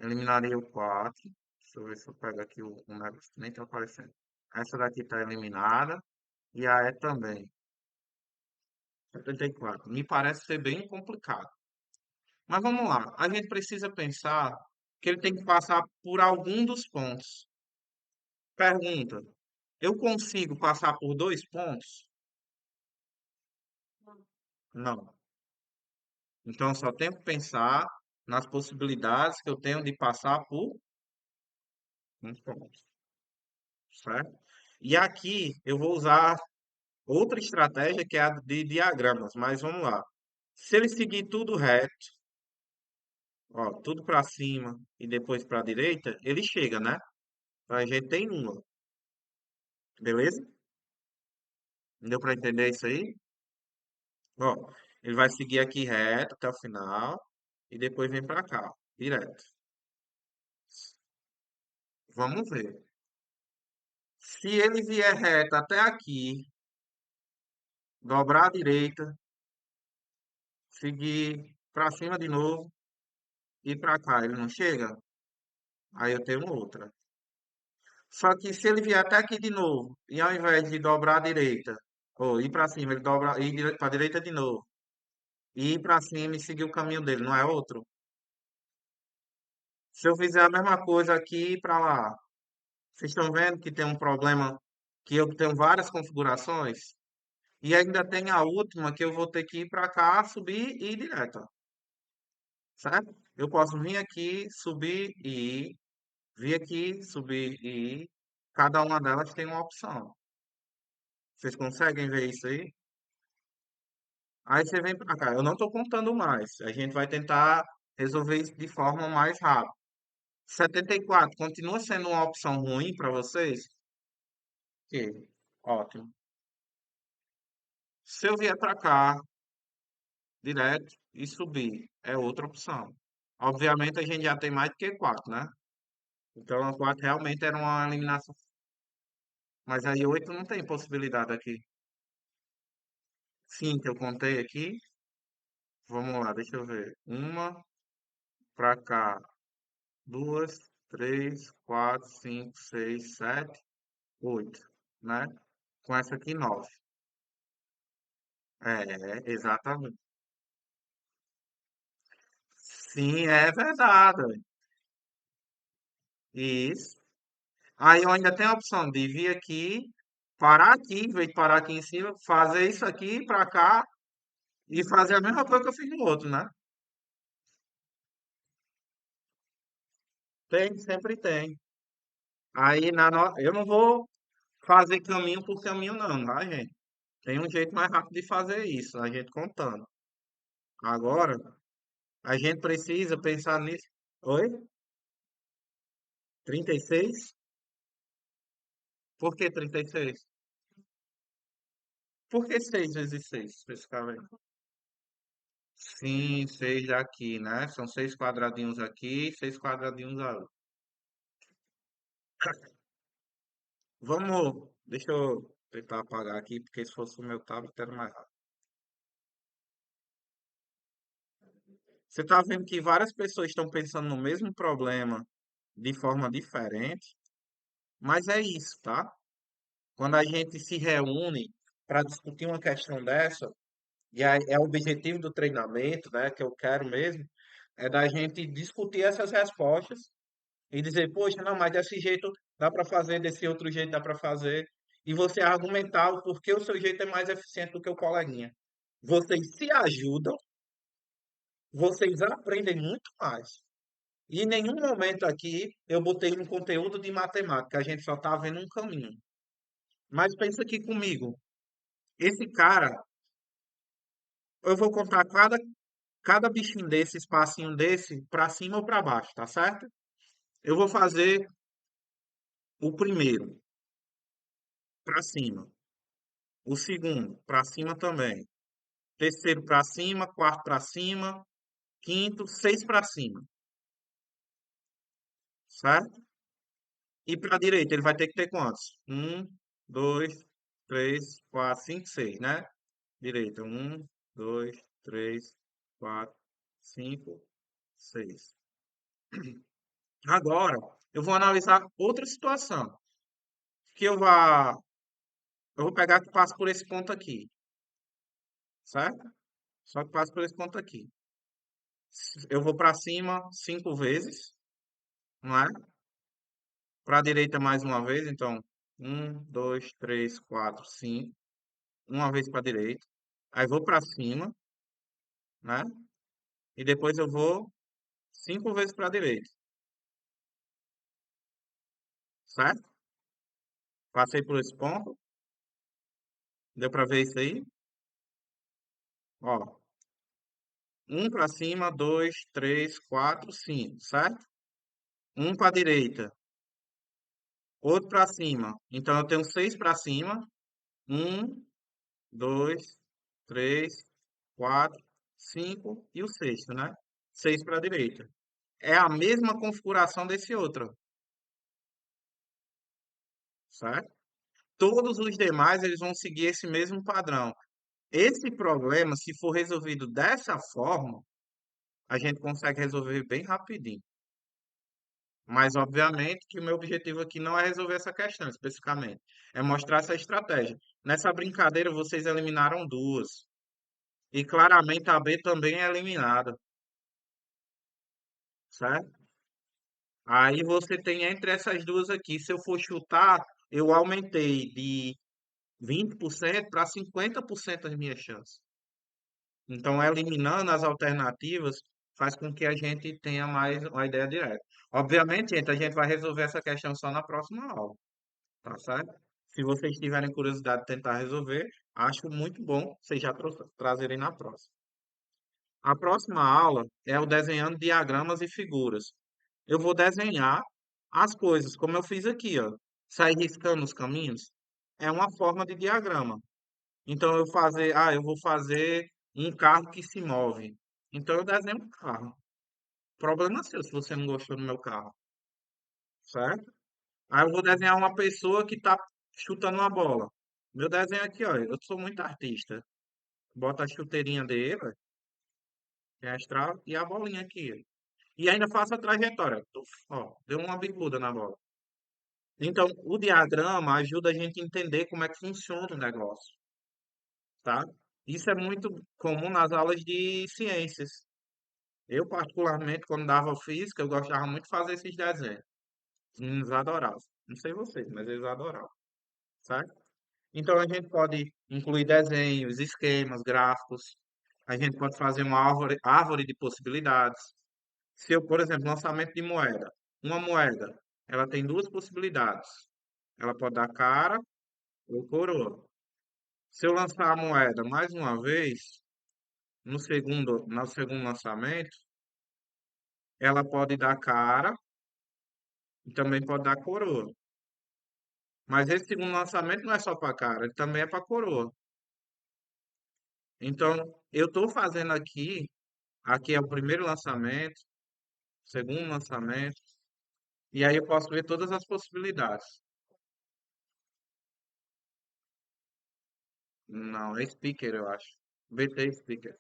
Eliminaria o quatro. Deixa eu ver se eu pego aqui o negócio que nem tá aparecendo. Essa daqui tá eliminada. E a E também. 74. Me parece ser bem complicado. Mas vamos lá. A gente precisa pensar que ele tem que passar por algum dos pontos. Pergunta: eu consigo passar por dois pontos? Não. Então, eu só tenho que pensar nas possibilidades que eu tenho de passar por um ponto, certo? E aqui eu vou usar outra estratégia que é a de diagramas, mas vamos lá. Se ele seguir tudo reto, ó, tudo para cima e depois para a direita, ele chega, né? Então, a gente tem uma, beleza? Deu para entender isso aí? Ó, ele vai seguir aqui reto até o final e depois vem para cá, direto. Vamos ver. Se ele vier reto até aqui, dobrar à direita, seguir para cima de novo e para cá, ele não chega? Aí eu tenho outra. Só que se ele vier até aqui de novo, e ao invés de dobrar à direita, ou ir para cima, ele dobra, ir para a direita de novo, e ir para cima e seguir o caminho dele, não é outro? Se eu fizer a mesma coisa aqui e para lá, vocês estão vendo que tem um problema que eu tenho várias configurações? E ainda tem a última que eu vou ter que ir para cá, subir e ir direto, ó, certo? Eu posso vir aqui, subir e ir, vir aqui, subir e ir. Cada uma delas tem uma opção. Vocês conseguem ver isso aí? Aí você vem para cá. Eu não estou contando mais. A gente vai tentar resolver isso de forma mais rápida. 74 continua sendo uma opção ruim para vocês? Ok, ótimo. Se eu vier para cá, direto, e subir, é outra opção. Obviamente a gente já tem mais do que 4, né? Então a 4 realmente era uma eliminação. Mas aí 8 não tem possibilidade aqui. 5 eu contei aqui. Vamos lá, deixa eu ver. Uma para cá. Duas, três, quatro, cinco, seis, sete, oito, né? Com essa aqui, nove. É, exatamente. Sim, é verdade. Isso. Aí eu ainda tenho a opção de vir aqui, parar aqui, em vez de parar aqui em cima, fazer isso aqui pra cá e fazer a mesma coisa que eu fiz no outro, né? Tem, sempre tem. Aí eu não vou fazer caminho por caminho não, tá, gente? Tem um jeito mais rápido de fazer isso, a gente contando. Agora, a gente precisa pensar nisso. Oi? 36? Por que 36? Por que 6 vezes 6, especificamente? Sim, 6 aqui, né? São 6 quadradinhos aqui, 6 quadradinhos ali. Vamos, deixa eu tentar apagar aqui, porque se fosse o meu tablet era mais rápido. Você está vendo que várias pessoas estão pensando no mesmo problema de forma diferente, mas é isso, tá? Quando a gente se reúne para discutir uma questão dessa, e aí é o objetivo do treinamento, né, que eu quero mesmo, é da gente discutir essas respostas e dizer, poxa, não, mas desse jeito dá para fazer, desse outro jeito dá para fazer, e você argumentar o porquê o seu jeito é mais eficiente do que o coleguinha. Vocês se ajudam, vocês aprendem muito mais. E em nenhum momento aqui eu botei um conteúdo de matemática, a gente só está vendo um caminho. Mas pensa aqui comigo, esse cara, eu vou contar cada bichinho desse, espacinho desse, para cima ou para baixo, tá certo? Eu vou fazer o primeiro para cima, o segundo para cima também, terceiro para cima, quarto para cima, quinto, seis para cima, certo? E para a direita ele vai ter que ter quantos? Um, dois, três, quatro, cinco, seis, né? Direita, um, dois, três, quatro, cinco, seis. Agora, eu vou analisar outra situação, que eu vou pegar que passa por esse ponto aqui, certo? Só que passa por esse ponto aqui. Eu vou para cima cinco vezes, não é? Para a direita mais uma vez, então, um, dois, três, quatro, cinco. Uma vez para a direita. Aí vou para cima, né? E depois eu vou cinco vezes para a direita, certo? Passei por esse ponto. Deu para ver isso aí? Ó, um para cima, dois, três, quatro, cinco, certo? Um para a direita, outro para cima. Então eu tenho seis para cima. Um, dois, três, quatro, cinco e o sexto, né? Seis para a direita. É a mesma configuração desse outro, certo? Todos os demais eles vão seguir esse mesmo padrão. Esse problema, se for resolvido dessa forma, a gente consegue resolver bem rapidinho. Mas, obviamente, que o meu objetivo aqui não é resolver essa questão especificamente, é mostrar essa estratégia. Nessa brincadeira, vocês eliminaram duas. E claramente a B também é eliminada, certo? Aí você tem entre essas duas aqui, se eu for chutar, eu aumentei de 20% para 50% as minhas chances. Então, eliminando as alternativas faz com que a gente tenha mais uma ideia direta. Obviamente, gente, a gente vai resolver essa questão só na próxima aula, tá certo? Se vocês tiverem curiosidade de tentar resolver, acho muito bom vocês já trazerem na próxima. A próxima aula é o desenhando diagramas e figuras. Eu vou desenhar as coisas, como eu fiz aqui, ó. Sair riscando os caminhos é uma forma de diagrama. Então eu vou fazer um carro que se move. Então eu desenho um carro. Problema seu se você não gostou do meu carro, certo? Aí eu vou desenhar uma pessoa que está chutando uma bola. Meu desenho aqui, ó, eu sou muito artista. Bota a chuteirinha dele, tem a estrada e a bolinha aqui. E ainda faço a trajetória. Tuf, ó, deu uma bicuda na bola. Então, o diagrama ajuda a gente a entender como é que funciona o negócio, tá? Isso é muito comum nas aulas de ciências. Eu, particularmente, quando dava física, eu gostava muito de fazer esses desenhos. Os meninos adoravam. Não sei vocês, mas eles adoravam, certo? Então, a gente pode incluir desenhos, esquemas, gráficos. A gente pode fazer uma árvore de possibilidades. Se eu, por exemplo, lançamento de moeda. Uma moeda, ela tem duas possibilidades. Ela pode dar cara ou coroa. Se eu lançar a moeda mais uma vez, no segundo lançamento, ela pode dar cara e também pode dar coroa. Mas esse segundo lançamento não é só para cara, ele também é para coroa. Então, eu estou fazendo aqui é o primeiro lançamento, segundo lançamento, e aí eu posso ver todas as possibilidades. Não, é speaker, eu acho. BT speaker,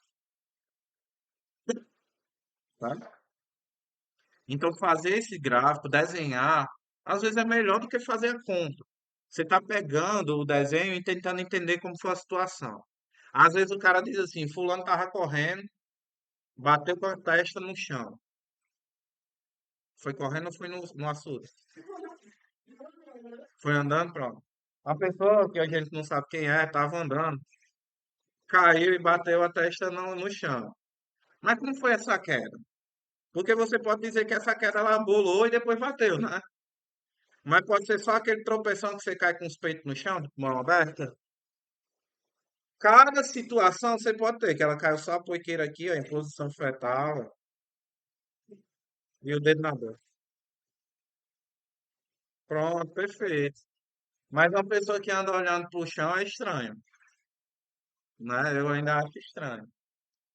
tá? Então, fazer esse gráfico, desenhar, às vezes é melhor do que fazer a conta. Você está pegando o desenho e tentando entender como foi a situação. Às vezes o cara diz assim, fulano estava correndo, bateu com a testa no chão. Foi correndo ou foi no açude? Foi andando, pronto. A pessoa que a gente não sabe quem é, estava andando, caiu e bateu a testa no chão. Mas como foi essa queda? Porque você pode dizer que essa queda ela bolou e depois bateu, né? Mas pode ser só aquele tropeção que você cai com os peitos no chão, de mão aberta. Cada situação você pode ter, que ela caiu só a poiqueira aqui, ó, em posição fetal, ó, e o dedo na boca. Pronto, perfeito. Mas uma pessoa que anda olhando pro chão é estranho, né? Eu ainda acho estranho.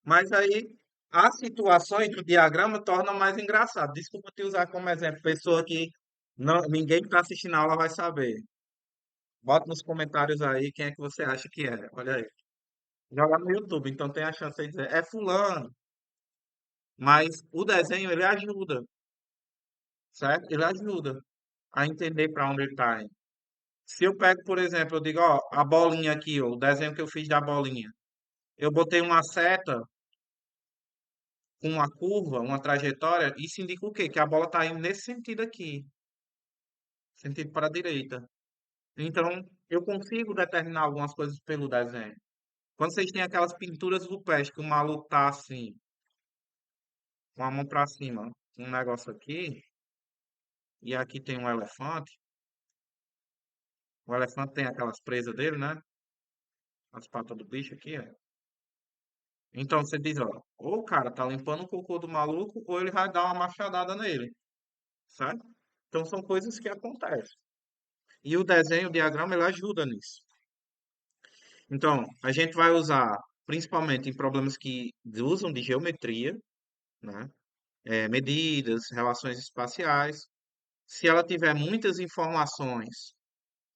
Mas aí, as situações do diagrama tornam mais engraçado. Desculpa te usar como exemplo, pessoa que ninguém que está assistindo a aula vai saber. Bota nos comentários aí quem é que você acha que é. Olha aí. Joga no YouTube, então tem a chance de dizer, é fulano. Mas o desenho, ele ajuda, certo? Ele ajuda a entender para onde ele está indo. Se eu pego, por exemplo, eu digo, ó, a bolinha aqui, ó, o desenho que eu fiz da bolinha. Eu botei uma seta com uma curva, uma trajetória, isso indica o quê? Que a bola está indo nesse sentido aqui, sentido para a direita. Então, eu consigo determinar algumas coisas pelo desenho. Quando vocês têm aquelas pinturas rupestres que o maluco tá assim, com a mão para cima, um negócio aqui, e aqui tem um elefante, o elefante tem aquelas presas dele, né? As patas do bicho aqui, ó. Então você diz, ó, ou o cara tá limpando o cocô do maluco, ou ele vai dar uma machadada nele, certo? Então são coisas que acontecem. E o desenho, o diagrama, ele ajuda nisso. Então, a gente vai usar principalmente em problemas que usam de geometria, né? Medidas, relações espaciais. Se ela tiver muitas informações,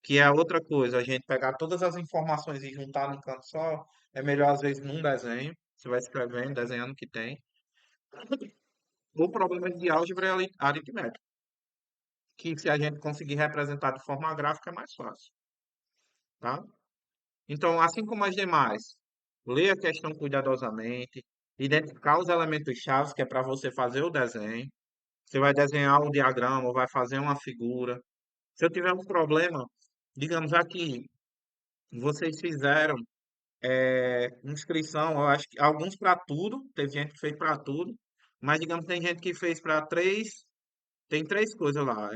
que é outra coisa, a gente pegar todas as informações e juntar num canto só, é melhor às vezes num desenho. Você vai escrevendo, desenhando o que tem. Ou problemas de álgebra e aritmética, que se a gente conseguir representar de forma gráfica é mais fácil, tá? Então, assim como as demais, ler a questão cuidadosamente, identificar os elementos chaves que é para você fazer o desenho. Você vai desenhar um diagrama, vai fazer uma figura. Se eu tiver um problema, digamos aqui, vocês fizeram inscrição, eu acho que alguns para tudo, teve gente que fez para tudo, mas digamos tem gente que fez para três, tem três coisas lá,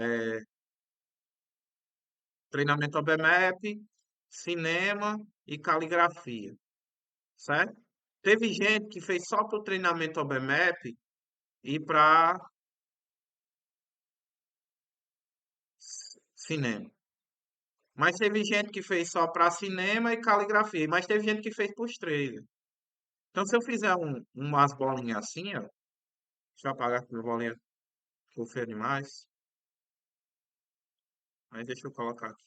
treinamento OBMAP, cinema e caligrafia, certo? Teve gente que fez só para o treinamento OBMAP e para cinema. Mas teve gente que fez só para cinema e caligrafia, mas teve gente que fez para os três. Então, se eu fizer umas bolinhas assim, ó, deixa eu apagar aqui a bolinha que eu feio demais. Aí deixa eu colocar aqui.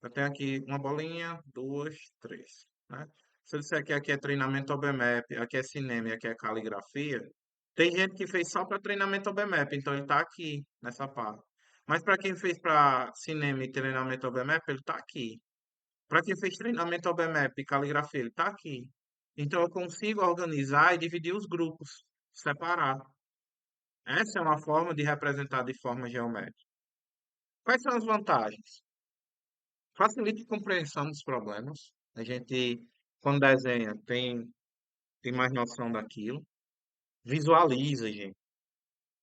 Eu tenho aqui uma bolinha, duas, três, né? Se eu disser que aqui é treinamento OBMAP, aqui é cinema e aqui é caligrafia, tem gente que fez só para treinamento OBMAP, então ele está aqui, nessa parte. Mas para quem fez para cinema e treinamento OBMAP, ele está aqui. Para quem fez treinamento OBMAP e caligrafia, ele está aqui. Então eu consigo organizar e dividir os grupos, separar. Essa é uma forma de representar de forma geométrica. Quais são as vantagens? Facilita a compreensão dos problemas. A gente, quando desenha, tem mais noção daquilo. Visualiza, gente.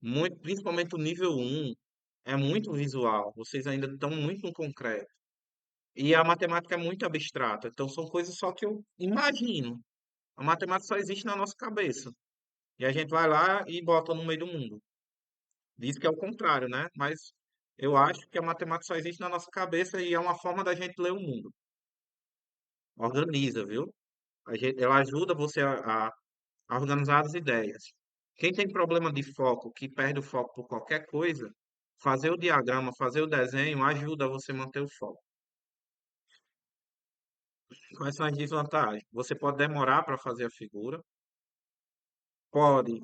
Muito, principalmente o nível um é muito visual. Vocês ainda estão muito no concreto. E a matemática é muito abstrata. Então são coisas só que eu imagino. A matemática só existe na nossa cabeça. E a gente vai lá e bota no meio do mundo. Diz que é o contrário, né? Mas eu acho que a matemática só existe na nossa cabeça e é uma forma da gente ler o mundo. Organiza, viu? Ela ajuda você a organizar as ideias. Quem tem problema de foco, que perde o foco por qualquer coisa, fazer o diagrama, fazer o desenho ajuda você a manter o foco. Quais são as desvantagens? Você pode demorar para fazer a figura, pode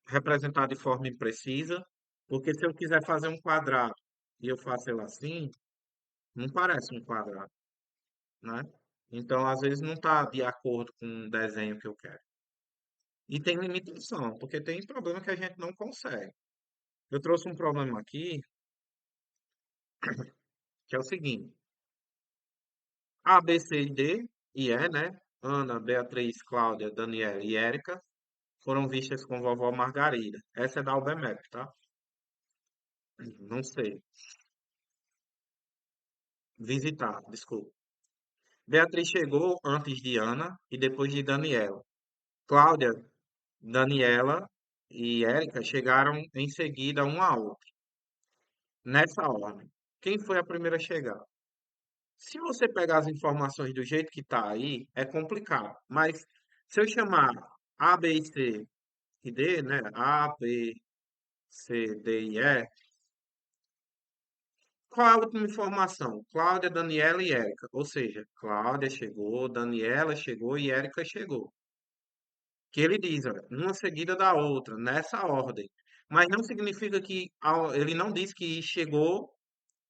representar de forma imprecisa, porque se eu quiser fazer um quadrado e eu faço ele assim, não parece um quadrado, né? Então, às vezes, não está de acordo com o desenho que eu quero. E tem limitação, porque tem problema que a gente não consegue. Eu trouxe um problema aqui, que é o seguinte: A, B, C e D, e E, né? Ana, Beatriz, Cláudia, Daniela e Érica foram vistas com vovó Margarida. Essa é da Albemep, tá? Não sei. Visitar, desculpa. Beatriz chegou antes de Ana e depois de Daniela. Cláudia, Daniela e Érica chegaram em seguida uma a outra, nessa ordem. Quem foi a primeira a chegar? Se você pegar as informações do jeito que está aí, é complicado. Mas se eu chamar A, B e C e D, né? A, B, C, D e E, qual é a última informação? Cláudia, Daniela e Érica. Ou seja, Cláudia chegou, Daniela chegou e Érica chegou. Que ele diz, ó, uma seguida da outra, nessa ordem. Mas não significa que ele não diz que chegou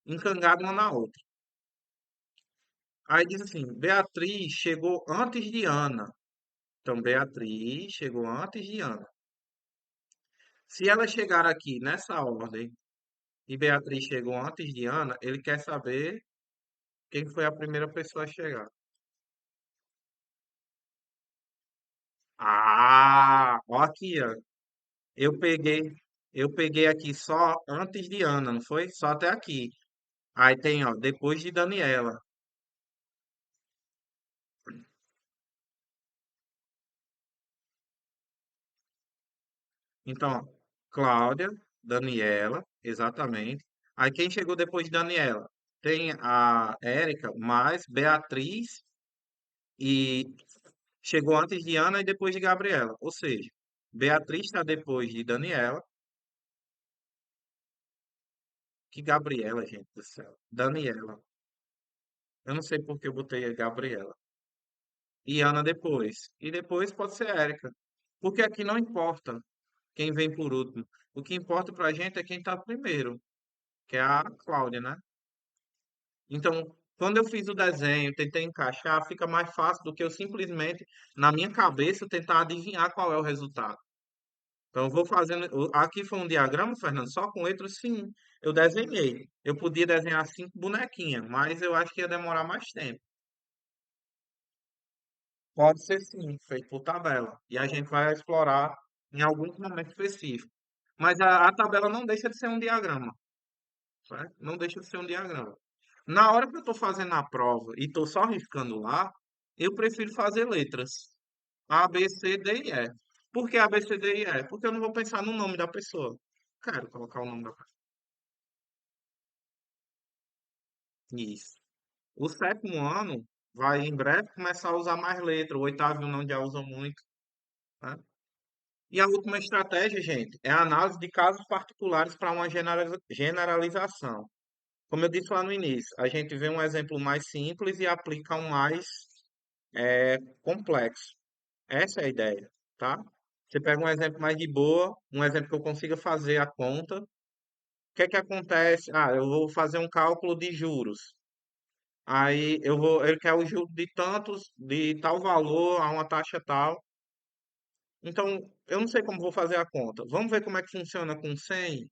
encangado uma na outra. Aí diz assim, Beatriz chegou antes de Ana. Então, Beatriz chegou antes de Ana. Se ela chegar aqui nessa ordem e Beatriz chegou antes de Ana, ele quer saber quem foi a primeira pessoa a chegar. Ó aqui, ó. Eu peguei, eu peguei aqui só antes de Ana, não foi? Só até aqui. Aí tem, ó, depois de Daniela. Então, ó, Cláudia, Daniela, exatamente. Aí quem chegou depois de Daniela? Tem a Érica, mais Beatriz e chegou antes de Ana e depois de Gabriela. Ou seja, Beatriz está depois de Daniela, que Gabriela, gente do céu. Daniela. Eu não sei por que eu botei a Gabriela. E Ana depois. E depois pode ser Érica. Porque aqui não importa quem vem por último. O que importa pra gente é quem tá primeiro, que é a Cláudia, né? Então, quando eu fiz o desenho, tentei encaixar, fica mais fácil do que eu simplesmente, na minha cabeça, tentar adivinhar qual é o resultado. Então, eu vou fazendo. Aqui foi um diagrama, Fernando, só com letras, sim. Eu desenhei. Eu podia desenhar cinco bonequinhas, mas eu acho que ia demorar mais tempo. Pode ser sim, feito por tabela. E a gente vai explorar em alguns momentos específicos. Mas a tabela não deixa de ser um diagrama, certo? Não deixa de ser um diagrama. Na hora que eu estou fazendo a prova e estou só riscando lá, eu prefiro fazer letras. A, B, C, D e E. Por que A, B, C, D e E? Porque eu não vou pensar no nome da pessoa. Quero colocar o nome da pessoa. Isso. O sétimo ano vai em breve começar a usar mais letra. O oitavo não já usa muito, né? E a última estratégia, gente, é a análise de casos particulares para uma generalização. Como eu disse lá no início, a gente vê um exemplo mais simples e aplica um mais complexo. Essa é a ideia, tá? Você pega um exemplo mais de boa, um exemplo que eu consiga fazer a conta. O que é que acontece? Ah, eu vou fazer um cálculo de juros. Aí ele quer o juro de tantos, de tal valor a uma taxa tal. Então, eu não sei como vou fazer a conta. Vamos ver como é que funciona com 100,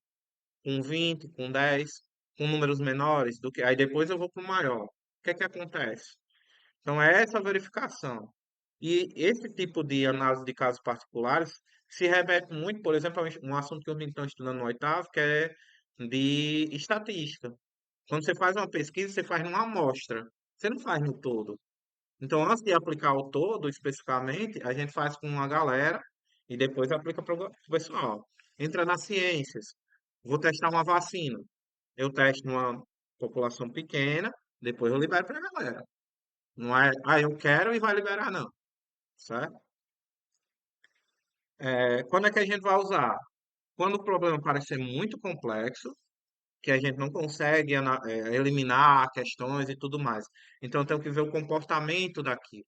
com 20, com 10, com números menores do que. Aí depois eu vou para o maior. O que é que acontece? Então, é essa verificação. E esse tipo de análise de casos particulares se remete muito, por exemplo, a um assunto que os meninos estão estudando no oitavo, que é de estatística. Quando você faz uma pesquisa, você faz numa amostra, você não faz no todo. Então, antes de aplicar o todo especificamente, a gente faz com uma galera e depois aplica para o pessoal. Entra nas ciências. Vou testar uma vacina. Eu testo numa população pequena, depois eu libero para a galera. Não é, eu quero e vai liberar, não. Certo? Quando é que a gente vai usar? Quando o problema parecer muito complexo, que a gente não consegue eliminar questões e tudo mais. Então, eu tenho que ver o comportamento daquilo.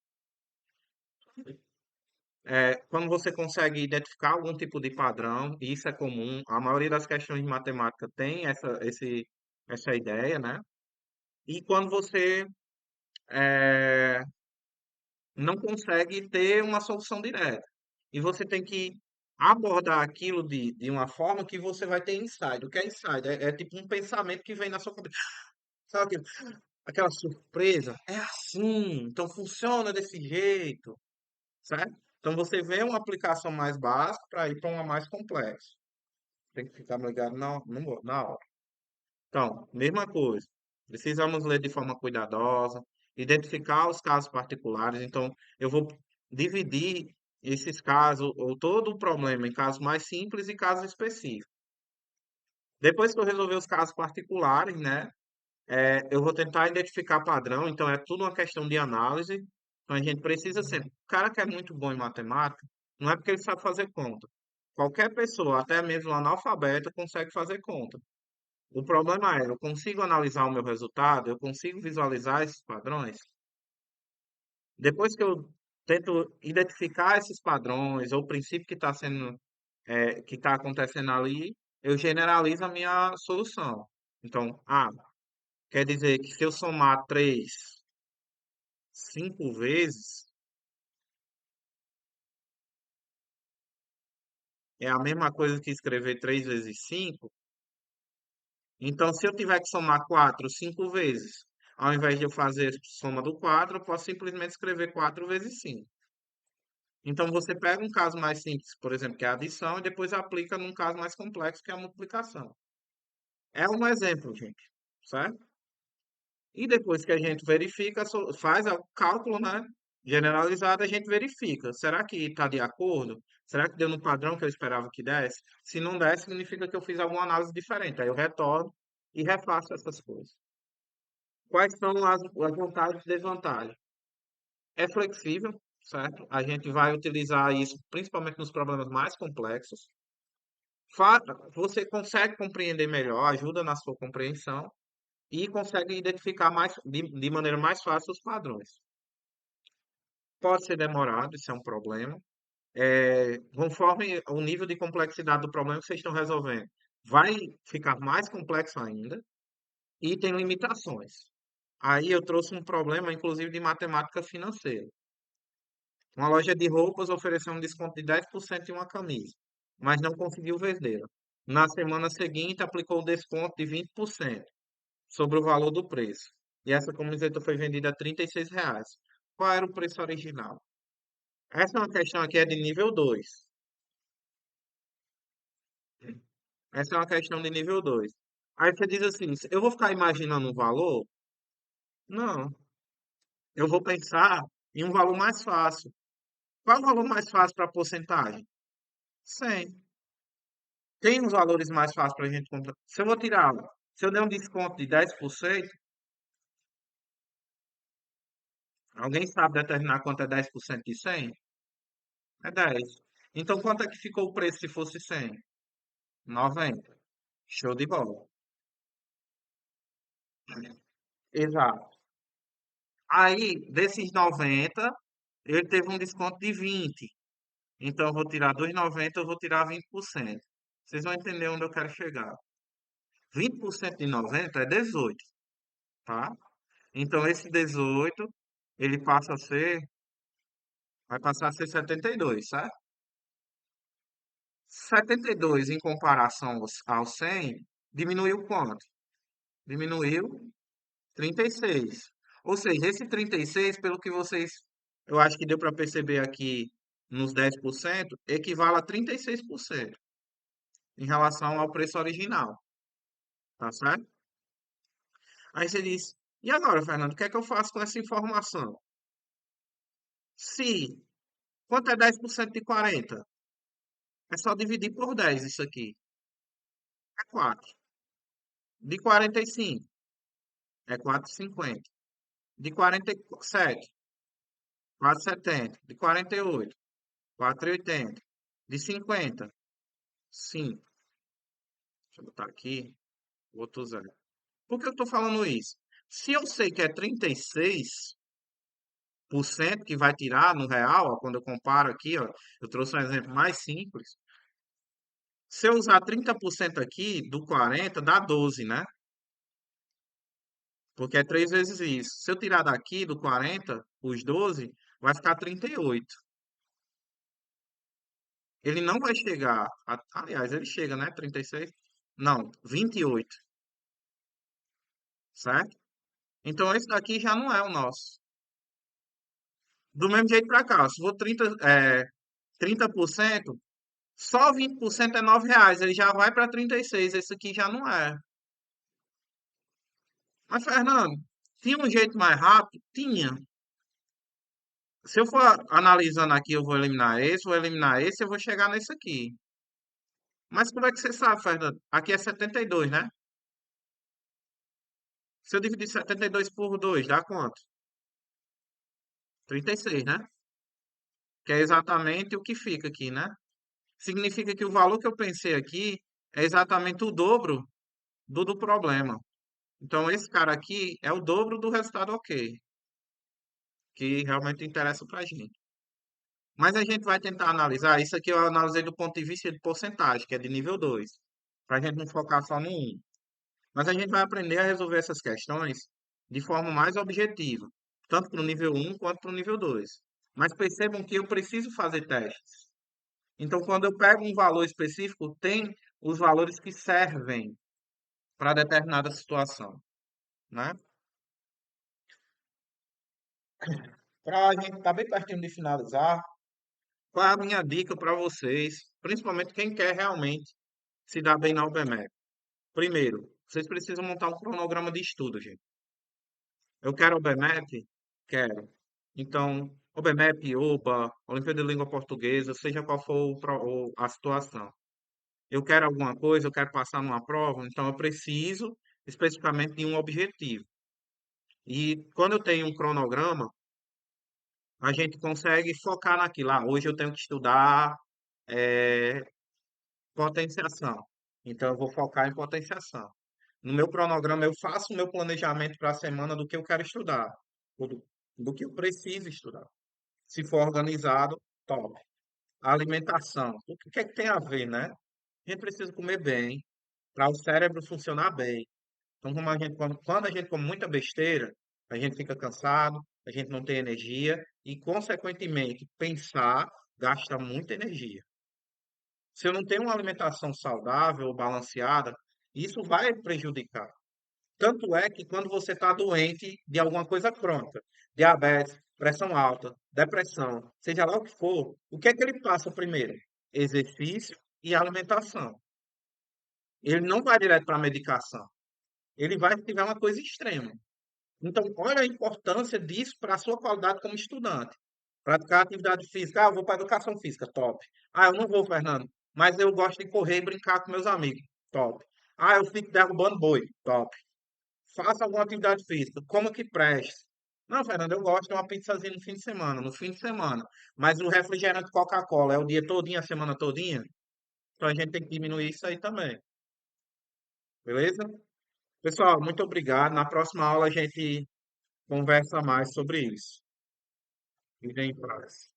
Quando você consegue identificar algum tipo de padrão, e isso é comum, a maioria das questões de matemática tem essa ideia, né? E quando você é, não consegue ter uma solução direta. E você tem que abordar aquilo de uma forma que você vai ter insight. O que é insight? É tipo um pensamento que vem na sua cabeça. Sabe aquela surpresa? É assim, então funciona desse jeito, certo? Então você vê uma aplicação mais básica para ir para uma mais complexa. Tem que ficar ligado na hora. Então, mesma coisa. Precisamos ler de forma cuidadosa, identificar os casos particulares. Então, eu vou dividir esses casos, ou todo o problema, em casos mais simples e casos específicos. Depois que eu resolver os casos particulares, né, eu vou tentar identificar padrão. Então, é tudo uma questão de análise. Então, a gente precisa sempre. O cara que é muito bom em matemática, não é porque ele sabe fazer conta. Qualquer pessoa, até mesmo analfabeta, consegue fazer conta. O problema é, eu consigo analisar o meu resultado, eu consigo visualizar esses padrões. Depois que eu tento identificar esses padrões ou o princípio que está que está acontecendo ali, eu generalizo a minha solução. Então, quer dizer que se eu somar 3 5 vezes, é a mesma coisa que escrever 3 vezes 5. Então, se eu tiver que somar 4 5 vezes, ao invés de eu fazer soma do 4, eu posso simplesmente escrever 4 vezes 5. Então você pega um caso mais simples, por exemplo, que é a adição, e depois aplica num caso mais complexo, que é a multiplicação. É um exemplo, gente, certo? E depois que a gente verifica, faz o cálculo, né? Generalizado, a gente verifica. Será que está de acordo? Será que deu no padrão que eu esperava que desse? Se não der, significa que eu fiz alguma análise diferente. Aí eu retorno e refaço essas coisas. Quais são as vantagens e desvantagens? É flexível, certo? A gente vai utilizar isso principalmente nos problemas mais complexos. Fa- Você consegue compreender melhor, ajuda na sua compreensão e consegue identificar de maneira mais fácil os padrões. Pode ser demorado, isso é um problema. Conforme o nível de complexidade do problema que vocês estão resolvendo, vai ficar mais complexo ainda e tem limitações. Aí eu trouxe um problema, inclusive, de matemática financeira. Uma loja de roupas ofereceu um desconto de 10% em uma camisa, mas não conseguiu vendê-la. Na semana seguinte, aplicou o desconto de 20% sobre o valor do preço. E essa camiseta foi vendida a R$ 36. Qual era o preço original? Essa é uma questão aqui é de nível 2. Essa é uma questão de nível 2. Aí você diz assim, eu vou ficar imaginando um valor? Não. Eu vou pensar em um valor mais fácil. Qual é o valor mais fácil para a porcentagem? 100. Tem uns valores mais fáceis para a gente comprar. Se eu vou tirar, se eu der um desconto de 10%, alguém sabe determinar quanto é 10% de 100? É 10. Então, quanto é que ficou o preço se fosse 100? 90. Show de bola. Exato. Aí, desses 90, ele teve um desconto de 20. Então, eu vou tirar dos 90, eu vou tirar 20%. Vocês vão entender onde eu quero chegar. 20% de 90 é 18, tá? Então, esse 18, ele passa a ser, vai passar a ser 72, certo? 72 em comparação ao 100, diminuiu quanto? Diminuiu 36. Ou seja, esse 36, pelo que vocês, eu acho que deu para perceber aqui nos 10%, equivale a 36% em relação ao preço original, tá certo? Aí você diz, e agora, Fernando, o que é que eu faço com essa informação? Se, quanto é 10% de 40? É só dividir por 10 isso aqui. É 4. De 45, é 4,50. De 47, 4,70. De 48, 4,80. De 50, 5. Deixa eu botar aqui, outro zero. Por que eu estou falando isso? Se eu sei que é 36% que vai tirar no real, ó, quando eu comparo aqui, ó, eu trouxe um exemplo mais simples. Se eu usar 30% aqui do 40, dá 12, né? Porque é 3 vezes isso. Se eu tirar daqui do 40, os 12, vai ficar 38. Ele não vai chegar, aliás, ele chega, né? 36? Não, 28, certo? Então esse daqui já não é o nosso. Do mesmo jeito para cá, se for 30%, só 20% é R$ 9, ele já vai para 36, esse aqui já não é. Mas, Fernando, tinha um jeito mais rápido? Tinha. Se eu for analisando aqui, eu vou eliminar esse, eu vou chegar nesse aqui. Mas como é que você sabe, Fernando? Aqui é 72, né? Se eu dividir 72 por 2, dá quanto? 36, né? Que é exatamente o que fica aqui, né? Significa que o valor que eu pensei aqui é exatamente o dobro do problema. Então, esse cara aqui é o dobro do resultado ok, que realmente interessa para a gente. Mas a gente vai tentar analisar. Isso aqui eu analisei do ponto de vista de porcentagem, que é de nível 2, para a gente não focar só no um. Mas a gente vai aprender a resolver essas questões de forma mais objetiva, tanto para o nível um quanto para o nível 2. Mas percebam que eu preciso fazer testes. Então, quando eu pego um valor específico, tem os valores que servem para determinada situação, né? Para a gente estar bem pertinho de finalizar, qual é a minha dica para vocês, principalmente quem quer realmente se dar bem na UBMEP? Primeiro, vocês precisam montar um cronograma de estudo, gente. Eu quero UBMEP? Quero. Então, UBMEP, OBA, Olimpíada de Língua Portuguesa, seja qual for a situação. Eu quero alguma coisa, eu quero passar numa prova, então eu preciso especificamente de um objetivo. E quando eu tenho um cronograma, a gente consegue focar naquilo. Ah, hoje eu tenho que estudar eh, potenciação. Então, eu vou focar em potenciação. No meu cronograma, eu faço o meu planejamento para a semana do que eu quero estudar, do que eu preciso estudar. Se for organizado, top. A alimentação. O que é que tem a ver, né? A gente precisa comer bem, para o cérebro funcionar bem. Então, quando a gente come muita besteira, a gente fica cansado, a gente não tem energia e, consequentemente, pensar gasta muita energia. Se eu não tenho uma alimentação saudável ou balanceada, isso vai prejudicar. Tanto é que quando você está doente de alguma coisa crônica, diabetes, pressão alta, depressão, seja lá o que for, o que é que ele passa primeiro? Exercício e alimentação. Ele não vai direto para a medicação. Ele vai se tiver uma coisa extrema. Então, olha a importância disso para a sua qualidade como estudante. Praticar atividade física. Ah, eu vou para a educação física. Top. Ah, eu não vou, Fernando. Mas eu gosto de correr e brincar com meus amigos. Top. Ah, eu fico derrubando boi. Top. Faça alguma atividade física. Como que preste? Não, Fernando, eu gosto de uma pizzazinha no fim de semana. No fim de semana. Mas o refrigerante Coca-Cola é o dia todinho, a semana todinha? Então a gente tem que diminuir isso aí também. Beleza? Pessoal, muito obrigado. Na próxima aula a gente conversa mais sobre isso. Fiquem em paz.